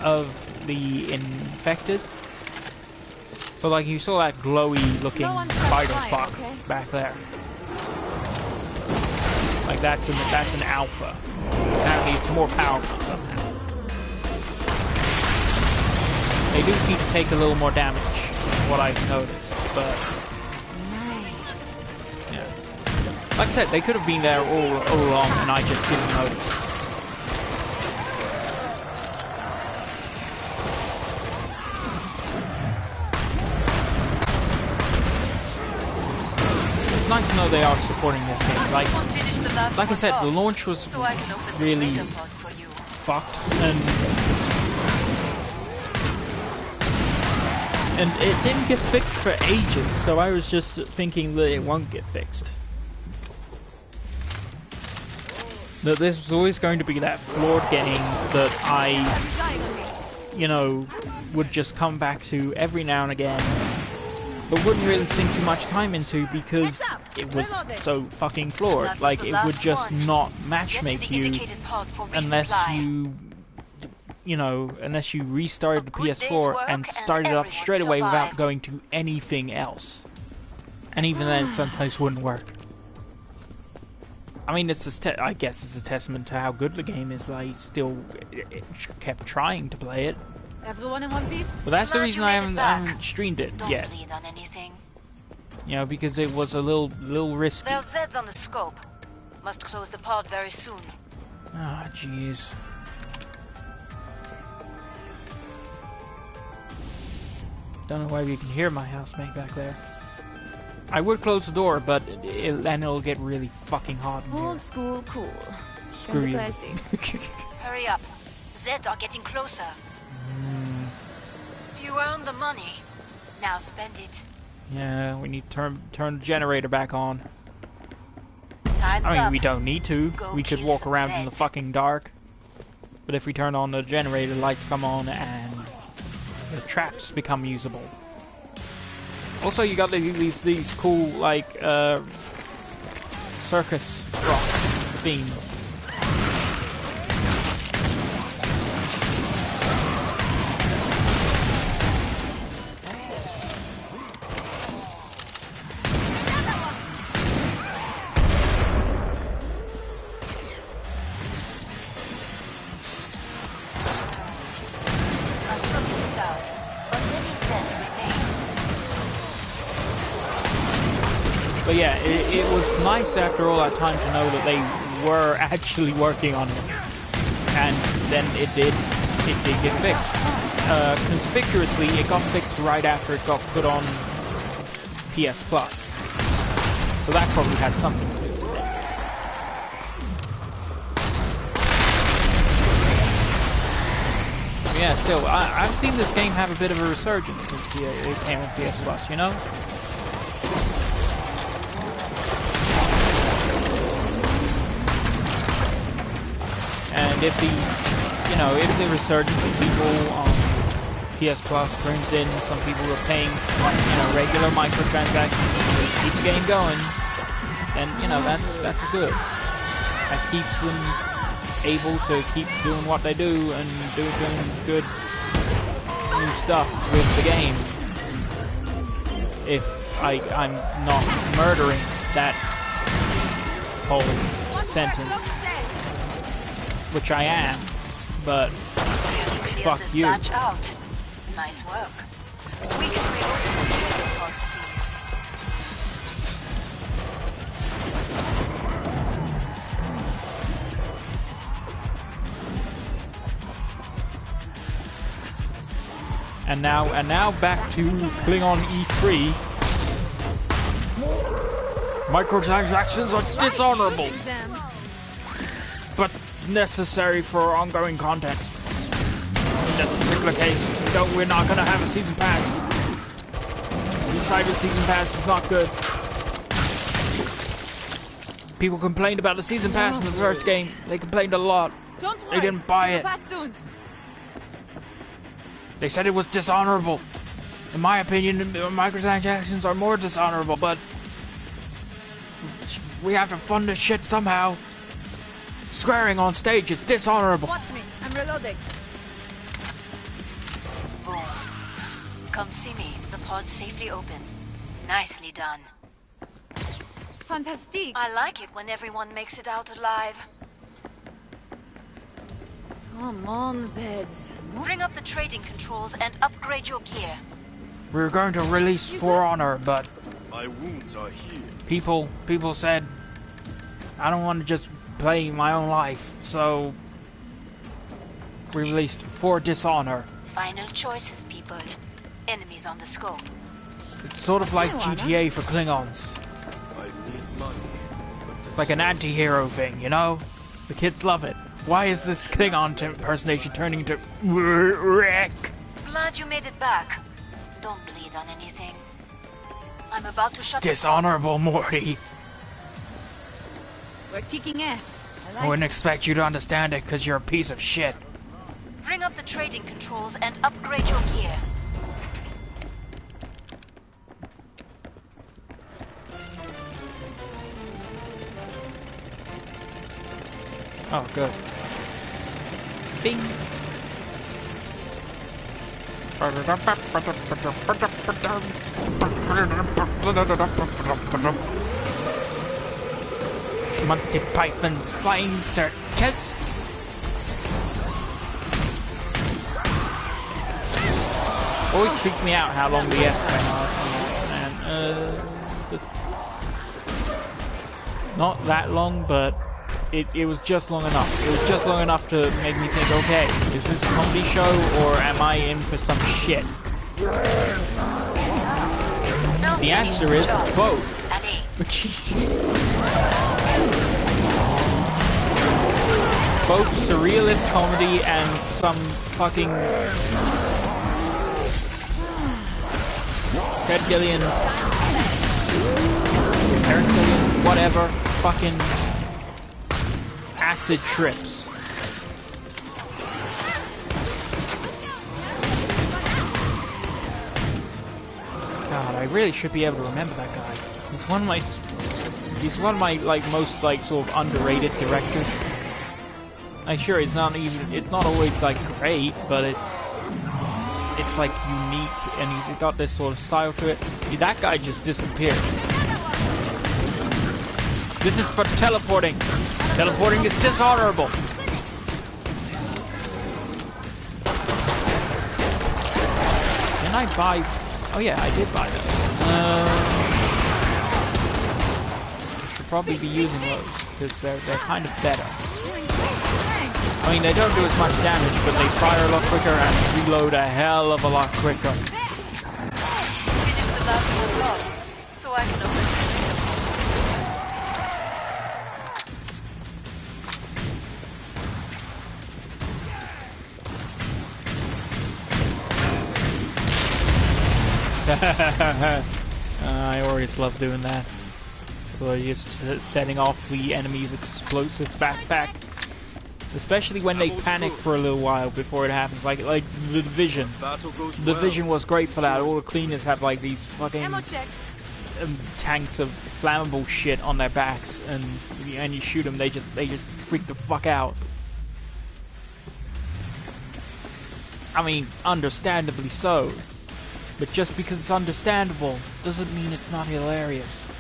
[SPEAKER 1] of the infected. So, like, you saw that glowy-looking
[SPEAKER 6] No one's
[SPEAKER 1] spider
[SPEAKER 6] flying,
[SPEAKER 1] fuck
[SPEAKER 6] okay?
[SPEAKER 1] back there. Like, that's an alpha. Apparently, it's more powerful somehow. They do seem to take a little more damage, what I've noticed, but
[SPEAKER 6] Nice.
[SPEAKER 1] yeah. Like I said, they could have been there all along, and I just didn't notice. It's nice to know they are supporting this game. Like I said, the launch was
[SPEAKER 3] So I can open the
[SPEAKER 1] really
[SPEAKER 3] trader pod for you.
[SPEAKER 1] fucked, and it didn't get fixed for ages, so I was just thinking that it won't get fixed. That this was always going to be that flawed game that I, you know, would just come back to every now and again, but wouldn't really sink too much time into because it was so fucking flawed. Like, it would just not matchmake you unless you know, unless you restarted the PS4 and started it up straight away without going to anything else. And even then, it sometimes wouldn't work. I mean, I guess it's a testament to how good the game is. I still kept trying to play it.
[SPEAKER 6] Everyone in one piece?
[SPEAKER 1] But that's the
[SPEAKER 3] Glad
[SPEAKER 1] reason
[SPEAKER 3] you
[SPEAKER 1] I
[SPEAKER 3] made it
[SPEAKER 1] haven't
[SPEAKER 3] back.
[SPEAKER 1] streamed it
[SPEAKER 3] Don't
[SPEAKER 1] yet.
[SPEAKER 3] bleed on anything.
[SPEAKER 1] You know, because it was a little risky.
[SPEAKER 3] There's Zeds on the scope. Must close the pod very soon.
[SPEAKER 1] Ah, jeez. Don't know why you can hear my housemate back there. I would close the door, but then it'll get really fucking hot in here.
[SPEAKER 6] Old school cool.
[SPEAKER 1] Screw you.
[SPEAKER 6] Classy.
[SPEAKER 3] Hurry up. Zeds are getting closer. You earned the money. Now spend it.
[SPEAKER 1] Yeah, we need to turn the generator back on.
[SPEAKER 3] Time's
[SPEAKER 1] I mean,
[SPEAKER 3] up.
[SPEAKER 1] we don't need to.
[SPEAKER 3] Go
[SPEAKER 1] We could
[SPEAKER 3] kill
[SPEAKER 1] walk
[SPEAKER 3] some
[SPEAKER 1] around in the
[SPEAKER 3] Zeds.
[SPEAKER 1] fucking dark. But if we turn on the generator, the lights come on and the traps become usable. Also, you got these cool, like, circus rock theme.
[SPEAKER 3] A sudden start, but many Zeds remain.
[SPEAKER 1] But yeah, it was nice after all that time to know that they were actually working on it. And then it did get fixed. Conspicuously, it got fixed right after it got put on PS Plus. So that probably had something to do with it. Yeah, still, I've seen this game have a bit of a resurgence since it came on PS Plus, you know? And if the resurgence of people on PS Plus brings in some people who are paying, regular microtransactions to keep the game going, then, that's good. That keeps them able to keep doing what they do and doing good new stuff with the game. If I'm not murdering that whole sentence, which I am, but
[SPEAKER 3] Cleared
[SPEAKER 1] fuck
[SPEAKER 3] this
[SPEAKER 1] you.
[SPEAKER 3] batch out. Nice work. We can reopen the trader pod soon.
[SPEAKER 1] And now back to Klingon E3. Microtransactions are dishonorable,
[SPEAKER 6] Exam.
[SPEAKER 1] but necessary for ongoing content. In this particular case, we're not gonna have a season pass. We decided season pass is not good. People complained about the season pass in the first game. They complained a lot.
[SPEAKER 6] Don't worry.
[SPEAKER 1] They didn't buy
[SPEAKER 6] It'll
[SPEAKER 1] it.
[SPEAKER 6] pass soon.
[SPEAKER 1] They said it was dishonorable. In my opinion, microtransactions are more dishonorable, but we have to fund this shit somehow. Swearing on stage is dishonorable.
[SPEAKER 6] Watch me. I'm reloading.
[SPEAKER 3] Boom. Come see me. The pod's safely open. Nicely done.
[SPEAKER 6] Fantastic.
[SPEAKER 3] I like it when everyone makes it out alive.
[SPEAKER 6] Come on, Zeds.
[SPEAKER 3] Bring up the trading controls and upgrade your gear.
[SPEAKER 1] We were going to release For Honor, but
[SPEAKER 2] My wounds are healed.
[SPEAKER 1] people said I don't want to just play my own life, so we released For Dishonor.
[SPEAKER 3] Final choices, people. Enemies on the scope.
[SPEAKER 1] It's sort of like GTA for Klingons.
[SPEAKER 2] I need money.
[SPEAKER 1] It's like an anti-hero thing, you know? The kids love it. Why is this Klingon impersonation turning into wreck?
[SPEAKER 3] Glad you made it back. Don't bleed on anything. I'm about to shut
[SPEAKER 1] Dishonorable, Morty.
[SPEAKER 6] We're kicking ass.
[SPEAKER 1] I wouldn't expect you to understand it because you're a piece of shit.
[SPEAKER 3] Bring up the trading controls and upgrade your gear.
[SPEAKER 1] Oh, good. Bing. Monty Python's Flying Circus. Always freaked me out how long the S went on. And not that long, but it was just long enough. It was just long enough to make me think, okay, is this a comedy show or am I in for some shit? The answer is both. Both surrealist comedy and some fucking Ted Gillian, Eric Gillian, whatever, fucking acid trips. God, I really should be able to remember that guy. He's one of my like most like sort of underrated directors. Like sure, it's not always like great, but it's like unique and he's got this sort of style to it. That guy just disappeared. This is for teleporting. Teleporting is dishonorable. Can I buy? Oh yeah, I did buy them. Should probably be using those because they're kind of better. I mean, they don't do as much damage, but they fire a lot quicker and reload a hell of a lot quicker.
[SPEAKER 3] Finish the last one off, so I can open
[SPEAKER 1] I always love doing that. So just setting off the enemy's explosive backpack. Especially when they panic for a little while before it happens, like the Division. The Division was great for that. All the cleaners have like these fucking tanks of flammable shit on their backs, and you shoot them, they just freak the fuck out. I mean, understandably so. But just because it's understandable doesn't mean it's not hilarious.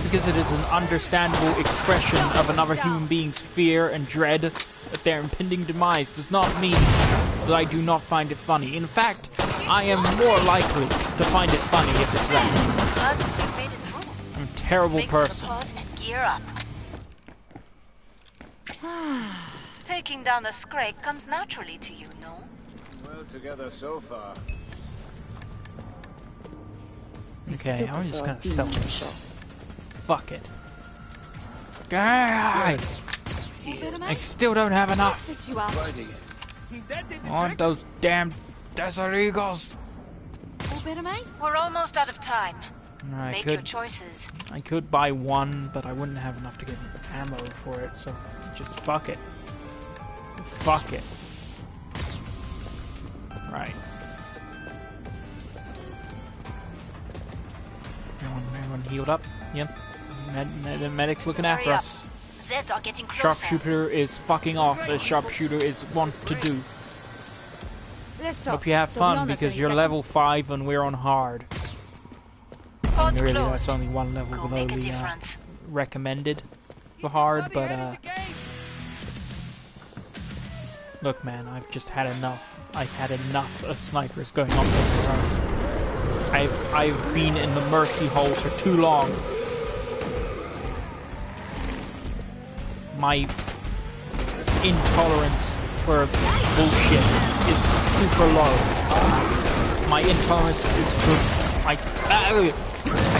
[SPEAKER 1] Because it is an understandable expression of another human being's fear and dread at their impending demise does not mean that I do not find it funny. In fact, I am more likely to find it funny if it's that. I'm a terrible person.
[SPEAKER 3] and gear up. Taking down a scrake comes naturally to you, no?
[SPEAKER 4] Well together so far.
[SPEAKER 1] Okay, I'm just gonna sell this. Fuck it. God! I still don't have enough.
[SPEAKER 6] Fix you out.
[SPEAKER 1] I want those damn desert eagles.
[SPEAKER 6] All better, mate?
[SPEAKER 3] We're almost out of time. Make your
[SPEAKER 1] I
[SPEAKER 3] choices.
[SPEAKER 1] could buy one, but I wouldn't have enough to get ammo for it, so just fuck it. Fuck it. Right. Everyone healed up? Yep. Medic's looking after
[SPEAKER 3] Hurry up.
[SPEAKER 1] us.
[SPEAKER 3] Zeds are getting closer.
[SPEAKER 1] Sharpshooter is fucking off, as sharpshooter is want to do.
[SPEAKER 6] Let's talk.
[SPEAKER 1] Hope you have
[SPEAKER 6] So
[SPEAKER 1] fun,
[SPEAKER 6] beyond us
[SPEAKER 1] because
[SPEAKER 6] any
[SPEAKER 1] you're
[SPEAKER 6] second.
[SPEAKER 1] level 5 and we're on hard.
[SPEAKER 3] Pod
[SPEAKER 1] And really,
[SPEAKER 3] closed.
[SPEAKER 1] that's only one level
[SPEAKER 3] Go
[SPEAKER 1] below
[SPEAKER 3] make a
[SPEAKER 1] the
[SPEAKER 3] difference.
[SPEAKER 1] recommended for hard, but look, man, I've just had enough. I've had enough of snipers going off on their own. I've been in the mercy hole for too long. My intolerance for bullshit is super low. My intolerance is for I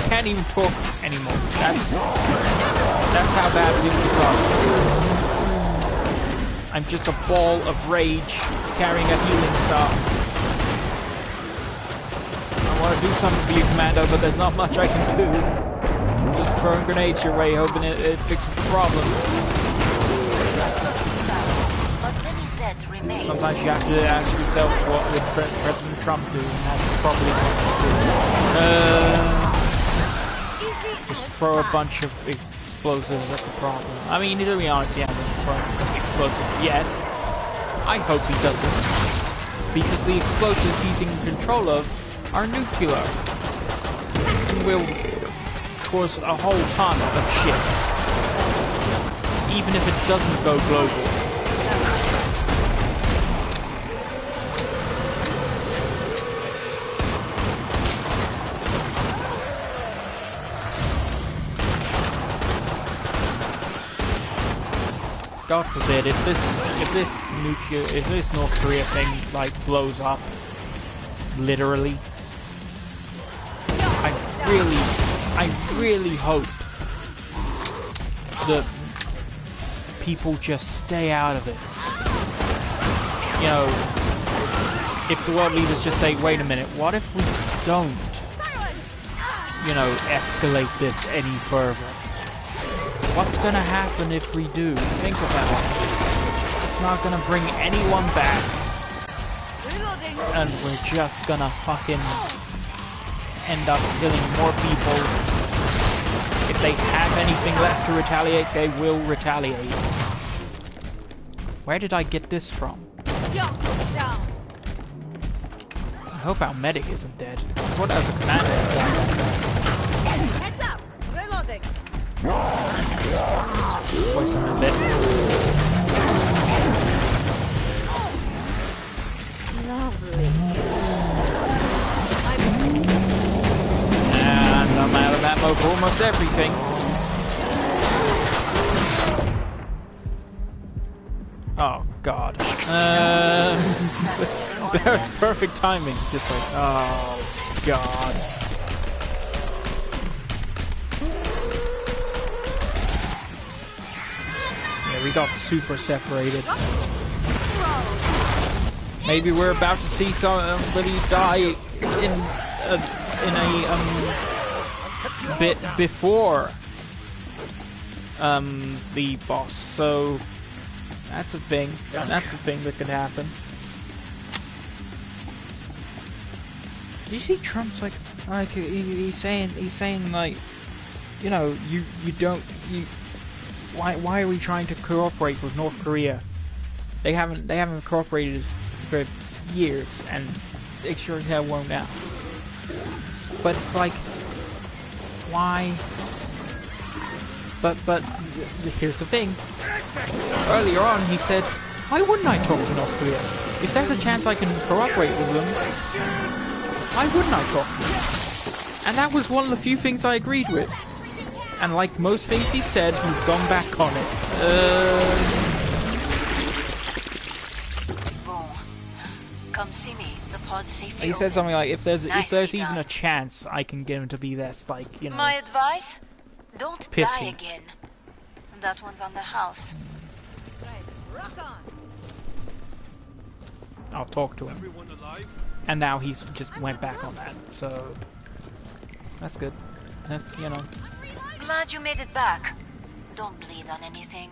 [SPEAKER 1] can't even talk anymore. That's how bad things have gotten. I'm just a ball of rage carrying a healing staff. I want to do something for you, Commando, but there's not much I can do. I'm just throwing grenades your way, hoping it fixes the problem.
[SPEAKER 3] But many Zeds remain.
[SPEAKER 1] Sometimes you have to ask yourself, what would President Trump do? And that's probably what he would do. Just throw a bunch of explosives at the problem. I mean, to be honest, he hasn't thrown explosives yet. I hope he doesn't. Because the explosives he's in control of are nuclear. And will cause a whole ton of shit. Even if it doesn't go global. God forbid, if this North Korea thing like blows up, literally, I really hope that people just stay out of it. You know, if the world leaders just say, wait a minute, what if we don't, you know, escalate this any further? What's gonna happen if we do? Think about it. It's not gonna bring anyone back. And we're just gonna fucking end up killing more people. If they have anything left to retaliate, they will retaliate. Where did I get this from? I hope our medic isn't dead. What as a commander?
[SPEAKER 6] Heads up! Reloading!
[SPEAKER 1] Voice on a bit.
[SPEAKER 6] Lovely.
[SPEAKER 1] And I'm out of ammo for almost everything. Oh God. That was perfect timing. Just like, oh God. We got super separated. Maybe we're about to see somebody die in a bit before the boss. So that's a thing. That's a thing that could happen. Do you see Trump's like he's saying like, you know, you don't. Why are we trying to cooperate with North Korea? They haven't cooperated for years, and they sure as hell won't now. But it's like, why? But here's the thing. Earlier on, he said, why wouldn't I talk to North Korea? If there's a chance I can cooperate with them, why wouldn't I talk to them? And that was one of the few things I agreed with. And like most things he said, he's gone back on it.
[SPEAKER 3] Bon. Come see me. The pod safely.
[SPEAKER 1] He said
[SPEAKER 3] open.
[SPEAKER 1] something like, if there's
[SPEAKER 3] Nicely
[SPEAKER 1] even
[SPEAKER 3] done.
[SPEAKER 1] a chance, I can get him to be less like, you know.
[SPEAKER 3] My advice: don't
[SPEAKER 1] Pissy.
[SPEAKER 3] die again. That one's on the house.
[SPEAKER 6] Right, rock on.
[SPEAKER 1] I'll talk to him.
[SPEAKER 2] Everyone alive?
[SPEAKER 1] And now he's just went back on that, so that's good. That's, you know,
[SPEAKER 3] Glad you made it back. Don't bleed on anything.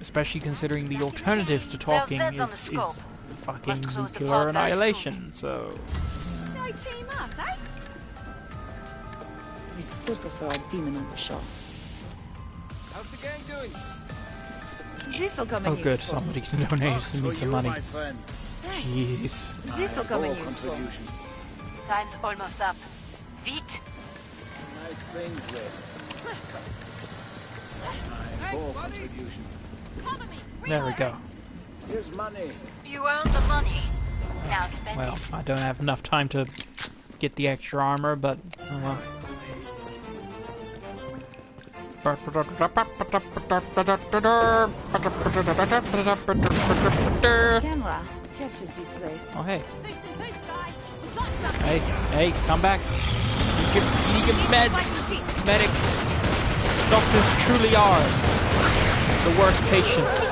[SPEAKER 1] especially considering the alternative to talking
[SPEAKER 3] Zeds on the
[SPEAKER 1] is
[SPEAKER 3] scope.
[SPEAKER 1] fucking
[SPEAKER 3] Must close the
[SPEAKER 1] nuclear
[SPEAKER 3] pod very
[SPEAKER 1] annihilation. So
[SPEAKER 6] No team us, eh?
[SPEAKER 7] I still prefer a demon on the shore.
[SPEAKER 2] How's the gang doing?
[SPEAKER 6] This'll come in
[SPEAKER 1] oh, good,
[SPEAKER 6] useful.
[SPEAKER 1] somebody can donate
[SPEAKER 4] So
[SPEAKER 1] me some money.
[SPEAKER 4] my friend.
[SPEAKER 1] Jeez.
[SPEAKER 6] This'll come in
[SPEAKER 4] More
[SPEAKER 6] useful.
[SPEAKER 4] contribution.
[SPEAKER 3] Time's almost up. Vite.
[SPEAKER 4] Nice things, this. More contribution.
[SPEAKER 1] There we go.
[SPEAKER 4] Here's money.
[SPEAKER 3] You earned the money. Now spend
[SPEAKER 1] Well,
[SPEAKER 3] it.
[SPEAKER 1] I don't have enough time to get the extra armor, but oh well.
[SPEAKER 6] Camera captures this place.
[SPEAKER 1] Oh hey. Hey, come back. You need your meds, medic. Doctors truly are the worst patients.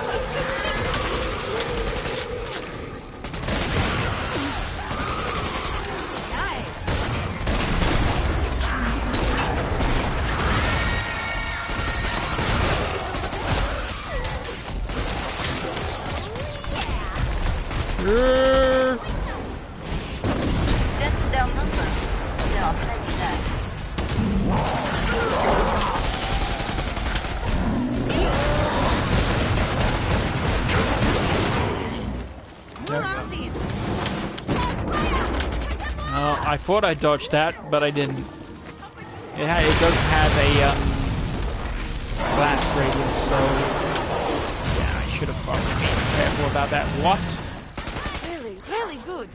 [SPEAKER 3] Dented down numbers. There are plenty left.
[SPEAKER 1] No, I thought I dodged that, but I didn't. It does have a blast radius, so yeah, I should have probably been careful about that. What?
[SPEAKER 6] Really, really good.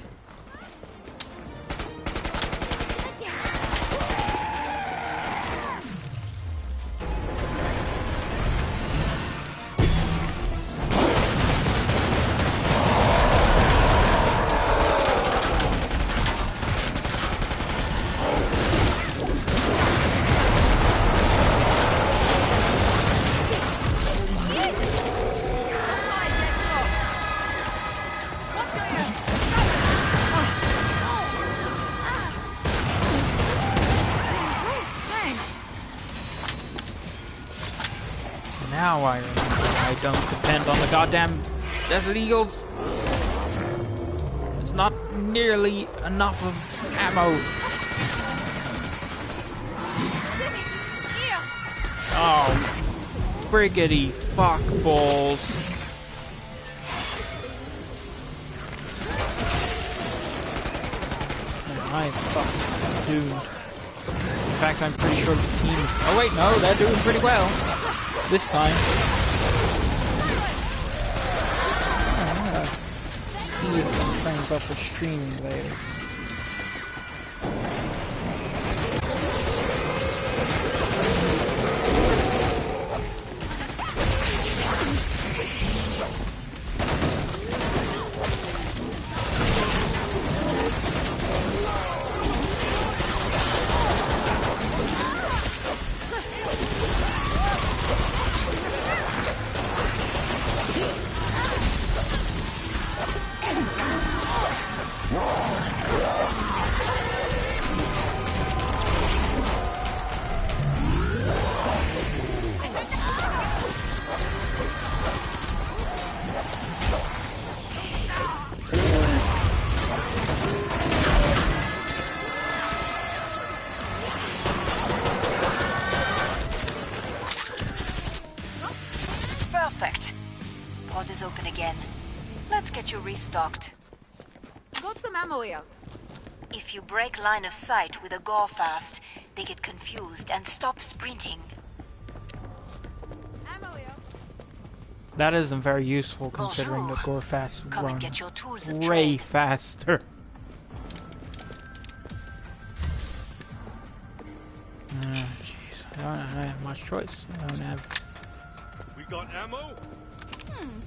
[SPEAKER 1] Now I remember I don't depend on the goddamn Desert Eagles. It's not nearly enough of ammo. Oh, friggity fuck balls. Man, I am fucking doomed. In fact, I'm pretty sure this team is... Oh wait, no, they're doing pretty well. This time. I'm gonna see if my friend's up for streaming later.
[SPEAKER 3] Perfect. Pod is open again. Let's get you restocked.
[SPEAKER 6] Got some ammo here.
[SPEAKER 3] If you break line of sight with a gore fast, they get confused and stop sprinting.
[SPEAKER 6] Ammo here.
[SPEAKER 1] That isn't very useful considering the
[SPEAKER 3] Bonjour.
[SPEAKER 1] gore fast
[SPEAKER 3] Come
[SPEAKER 1] run
[SPEAKER 3] and get your tools of
[SPEAKER 1] way
[SPEAKER 3] trade.
[SPEAKER 1] faster. Jeez, I don't have much choice. I don't have.
[SPEAKER 2] We got ammo?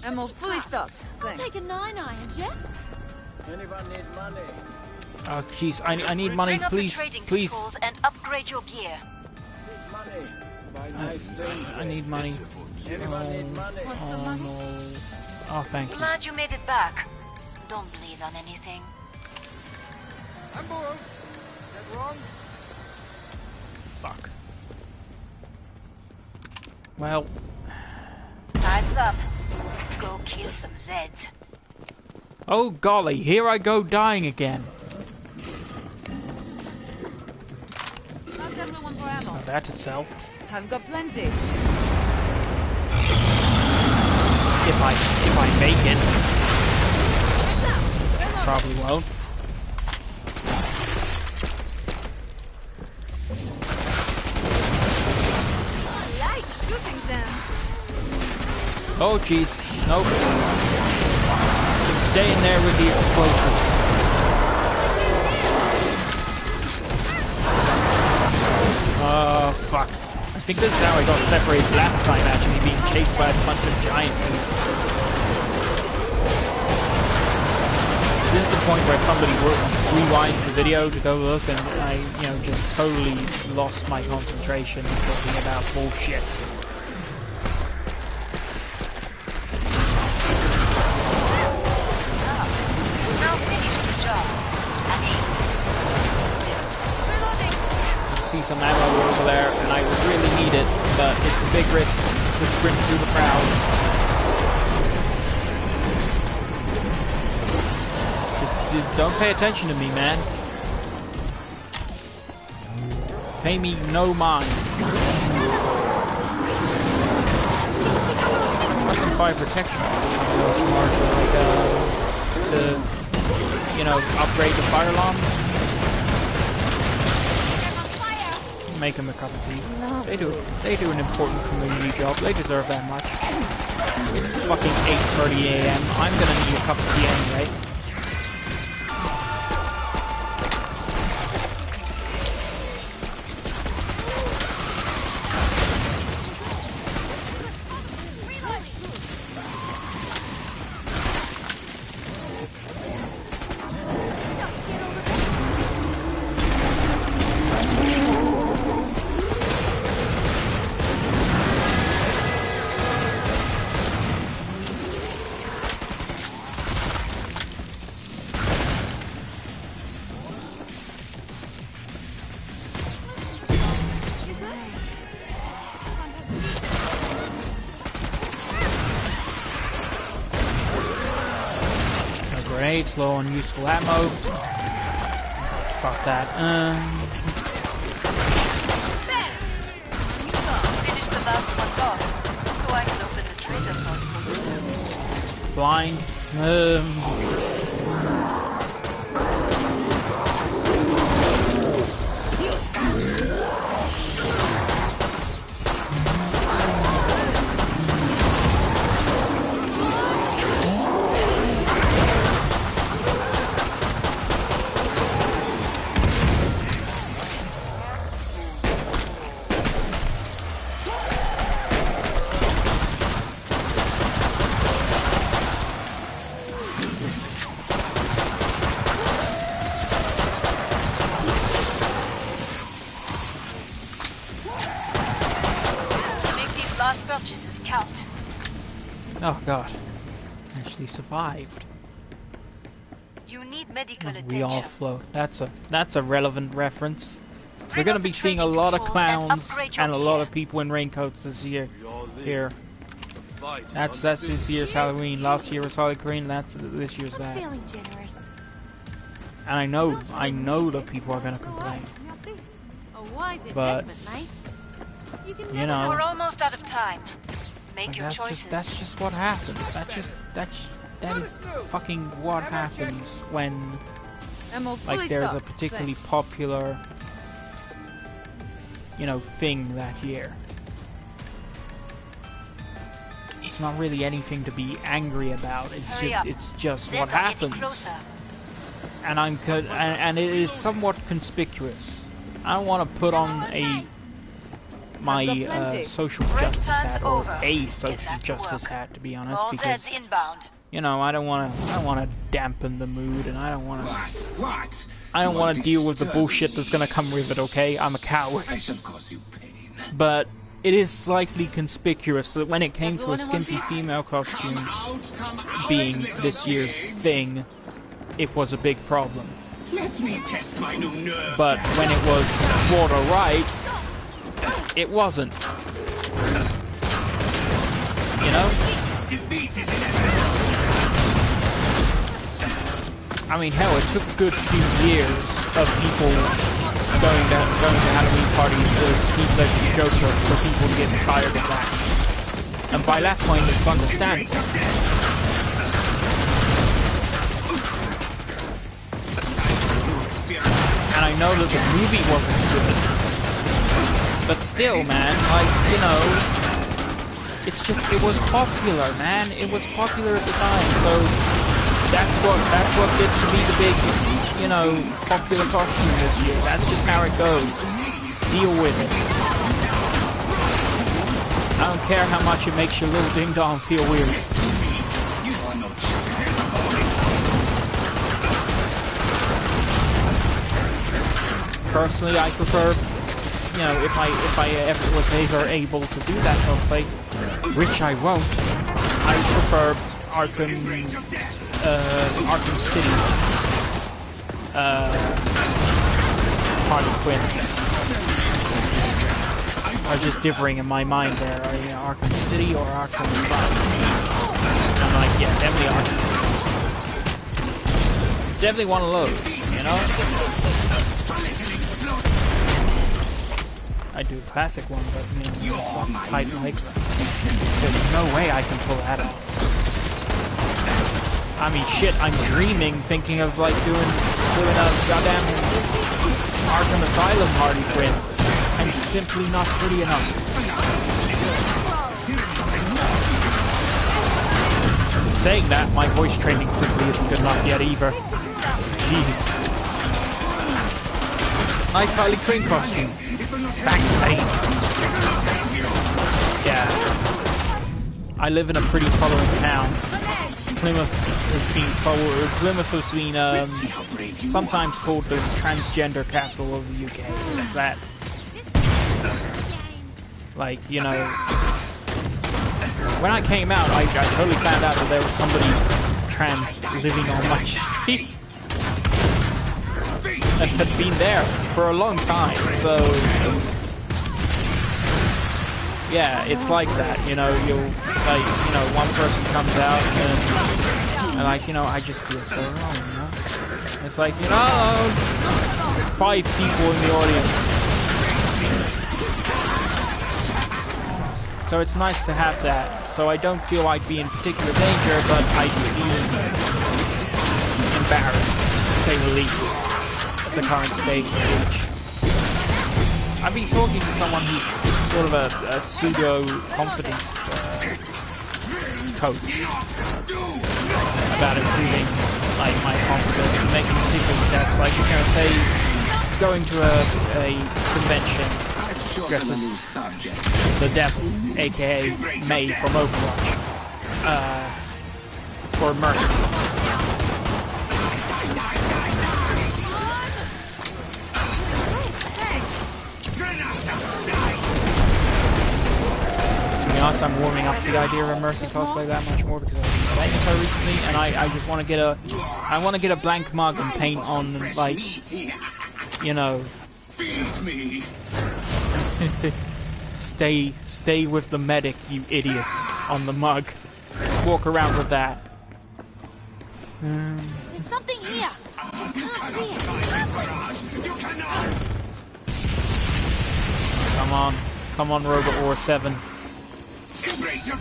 [SPEAKER 6] Ammo fully stocked.
[SPEAKER 8] I'll
[SPEAKER 6] Thanks.
[SPEAKER 8] take a 9 iron, Jeff.
[SPEAKER 4] Anyone need money?
[SPEAKER 1] Oh jeez, I need money,
[SPEAKER 3] Bring up the
[SPEAKER 1] please,
[SPEAKER 3] trading
[SPEAKER 1] please.
[SPEAKER 3] controls and upgrade your gear.
[SPEAKER 1] I need money. Oh no. Oh, thank you.
[SPEAKER 3] Glad you made it back. Don't bleed on anything.
[SPEAKER 2] I'm borrowed. That wrong?
[SPEAKER 1] Fuck. Well,
[SPEAKER 3] Time's up. Go kill some Zeds.
[SPEAKER 1] oh golly, here I go dying again.
[SPEAKER 6] How's everyone for ammo?
[SPEAKER 1] Now that itself.
[SPEAKER 6] I've got plenty.
[SPEAKER 1] If I make it. Probably won't.
[SPEAKER 6] I like shooting them.
[SPEAKER 1] Oh jeez, nope. Stay in there with the explosives. Oh fuck. I think this is how I got separated last time, actually, being chased by a bunch of giant things. This is the point where somebody rewinds the video to go look, and I, you know, just totally lost my concentration talking about bullshit.
[SPEAKER 3] Now finish the job.
[SPEAKER 1] See some ammo over there, and I would really need it, but it's a big risk to sprint through the crowd. Just don't pay attention to me, man. Pay me no mind. Fucking fire protection. More to you know, upgrade the fire alarms. Make them a cup of tea. They do an important community job. They deserve that much. It's fucking 8:30 a.m. I'm gonna need a cup of tea anyway. Grenades, low on useful ammo. Fuck that.
[SPEAKER 3] Finish the last one off, so I can open the trader pod for you.
[SPEAKER 1] Blind.
[SPEAKER 3] Purchases count.
[SPEAKER 1] Oh god. Actually survived.
[SPEAKER 3] You need medical
[SPEAKER 1] We all
[SPEAKER 3] attention.
[SPEAKER 1] float. That's a relevant reference. We're
[SPEAKER 3] Bring
[SPEAKER 1] gonna
[SPEAKER 3] up
[SPEAKER 1] be
[SPEAKER 3] the
[SPEAKER 1] seeing a
[SPEAKER 3] trading
[SPEAKER 1] lot of
[SPEAKER 3] controls and
[SPEAKER 1] clowns
[SPEAKER 3] upgrade your
[SPEAKER 1] and a lot
[SPEAKER 3] gear.
[SPEAKER 1] of people in raincoats this year.
[SPEAKER 2] We all live.
[SPEAKER 1] Here.
[SPEAKER 2] The fight is
[SPEAKER 1] That's
[SPEAKER 2] unfinished.
[SPEAKER 1] this year's Halloween. Last year was Halloween. That's this year's that.
[SPEAKER 6] Feeling generous.
[SPEAKER 1] And I know that people are gonna complain.
[SPEAKER 6] A wise
[SPEAKER 1] But,
[SPEAKER 6] investment, mate. You can
[SPEAKER 1] you
[SPEAKER 6] never
[SPEAKER 1] know.
[SPEAKER 3] We're almost out of time. Make
[SPEAKER 1] But
[SPEAKER 3] your choices.
[SPEAKER 1] that's just what happens. That is fucking what happens when
[SPEAKER 6] ammo fully
[SPEAKER 1] like there's a
[SPEAKER 6] stocked.
[SPEAKER 1] particularly
[SPEAKER 6] Thanks.
[SPEAKER 1] popular, you know, thing that year. It's not really anything to be angry about.
[SPEAKER 3] Hurry up.
[SPEAKER 1] It's just
[SPEAKER 3] Zeds
[SPEAKER 1] what
[SPEAKER 3] are getting
[SPEAKER 1] happens.
[SPEAKER 3] closer.
[SPEAKER 1] And and it is somewhat conspicuous. I don't want to put on my
[SPEAKER 6] I've got plenty.
[SPEAKER 1] social
[SPEAKER 3] Break
[SPEAKER 1] justice
[SPEAKER 3] time's
[SPEAKER 1] hat, or
[SPEAKER 3] over.
[SPEAKER 1] a
[SPEAKER 3] Get
[SPEAKER 1] social
[SPEAKER 3] back to
[SPEAKER 1] justice
[SPEAKER 3] work.
[SPEAKER 1] hat, to be honest,
[SPEAKER 3] All
[SPEAKER 1] because
[SPEAKER 3] Zeds inbound.
[SPEAKER 1] You know, I don't want to dampen the mood, and I don't want to.
[SPEAKER 5] What?
[SPEAKER 1] I don't want to deal with the bullshit that's gonna come with it. Okay, I'm a coward.
[SPEAKER 5] I shall cause you pain.
[SPEAKER 1] But it is slightly conspicuous that when it came to a skimpy female costume being this year's thing, it was a big problem.
[SPEAKER 5] Let me test my new nerve.
[SPEAKER 1] But when it was water right, it wasn't. You know?
[SPEAKER 5] Defeat is inevitable.
[SPEAKER 1] I mean, hell, it took a good few years of people going to Halloween parties with Steve Legends Joker for people to get tired of that. And by that point, it's understandable. And I know that the movie wasn't good, but still, man, like, you know, it's just, it was popular, man. It was popular at the time, so that's what gets to be the big, you know, popular costume this year. That's just how it goes. Deal with it. I don't care how much it makes your little ding dong feel weird. Personally, I prefer, you know, if I ever was ever able to do that cosplay, which I won't, I prefer Arkham City Harley Quinn. I was just differing in my mind there. Are you Arkham City or Arkham Asylum? And I'm like, yeah, definitely Arkham City. Definitely one of those, you know? I do a classic one, but you know, it's tight like there's no way I can pull that off. I mean, shit, I'm dreaming, thinking of like doing a goddamn Arkham Asylum Harley Quinn. I'm simply not pretty enough. Saying that, my voice training simply isn't good enough yet either. Jeez. Nice Harley Quinn costume. Thanks, mate. Yeah. I live in a pretty tolerant town. Plymouth has been sometimes called the transgender capital of the UK. It's that. Like, you know, when I came out, I totally found out that there was somebody trans living on my street. That had been there for a long time, so yeah, it's like that, you know, you'll, like, you know, one person comes out and like, you know, I just feel so wrong, you know? It's like, you know, 5 people in the audience. So it's nice to have that, so I don't feel I'd be in particular danger, but I'd feel embarrassed, to say the least. The current state of age. I've been talking to someone who's sort of a pseudo-confidence coach about improving like my confidence and making particular steps. Like, you know, say going to a convention dressed as the devil, aka May from Overwatch, for Mercy. Honest, I'm warming up to the idea of a Mercy cosplay that much more because I've been playing it so recently, and I just want to get a blank mug and paint on, like, you know, stay with the medic, you idiots, on the mug. Walk around with that.
[SPEAKER 6] There's something here. Just can't see it.
[SPEAKER 1] Come on, Robot War 7.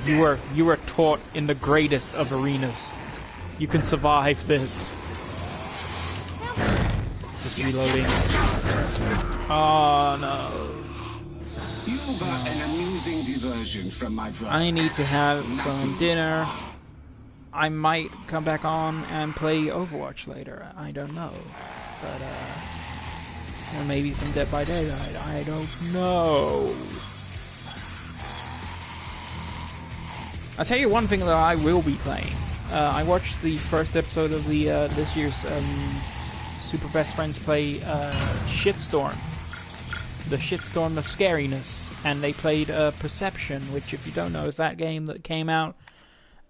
[SPEAKER 1] You were taught in the greatest of arenas. You can survive this. Just reloading. Oh no.
[SPEAKER 5] You got an amusing diversion from my
[SPEAKER 1] I need to have some dinner. I might come back on and play Overwatch later. I don't know. But or maybe some Dead by Daylight. I don't know. I'll tell you one thing that I will be playing. I watched the first episode of the this year's Super Best Friends Play Shitstorm. The Shitstorm of Scariness. And they played Perception, which, if you don't know, is that game that came out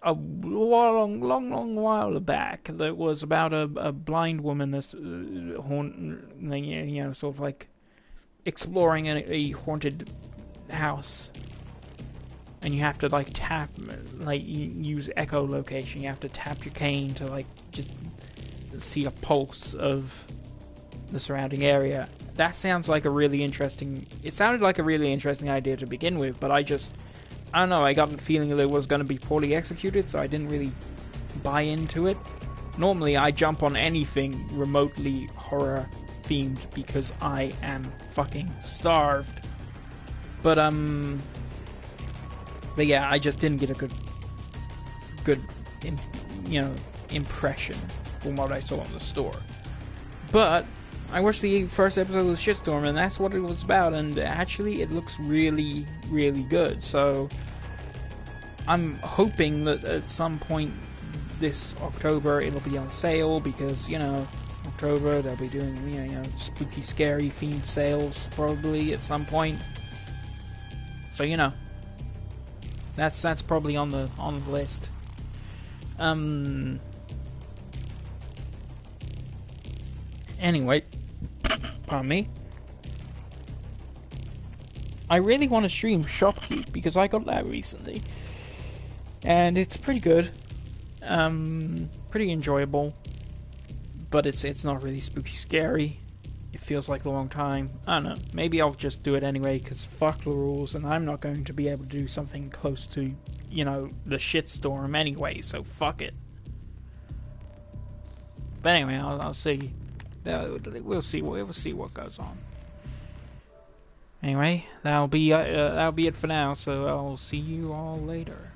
[SPEAKER 1] a long while back. That was about a blind woman that's sort of like exploring a haunted house. And you have to like tap, like use echolocation. You have to tap your cane to like just see a pulse of the surrounding area. That sounds like a really interesting. It sounded like a really interesting idea to begin with, but I don't know. I got the feeling that it was going to be poorly executed, so I didn't really buy into it. Normally, I jump on anything remotely horror themed because I am fucking starved. But yeah, I just didn't get a good impression from what I saw in the store. But I watched the first episode of the Shitstorm, and that's what it was about, and actually it looks really, really good. So I'm hoping that at some point this October it'll be on sale, because, October they'll be doing, spooky, scary themed sales probably at some point. So, that's probably on the list. Anyway, pardon me. I really want to stream Shopkeep because I got that recently, and it's pretty good. Pretty enjoyable, but it's not really spooky scary. It feels like a long time. I don't know. Maybe I'll just do it anyway, because fuck the rules, and I'm not going to be able to do something close to, the Shitstorm anyway, so fuck it. But anyway, I'll see. We'll see what goes on. Anyway, that'll be it for now, so I'll see you all later.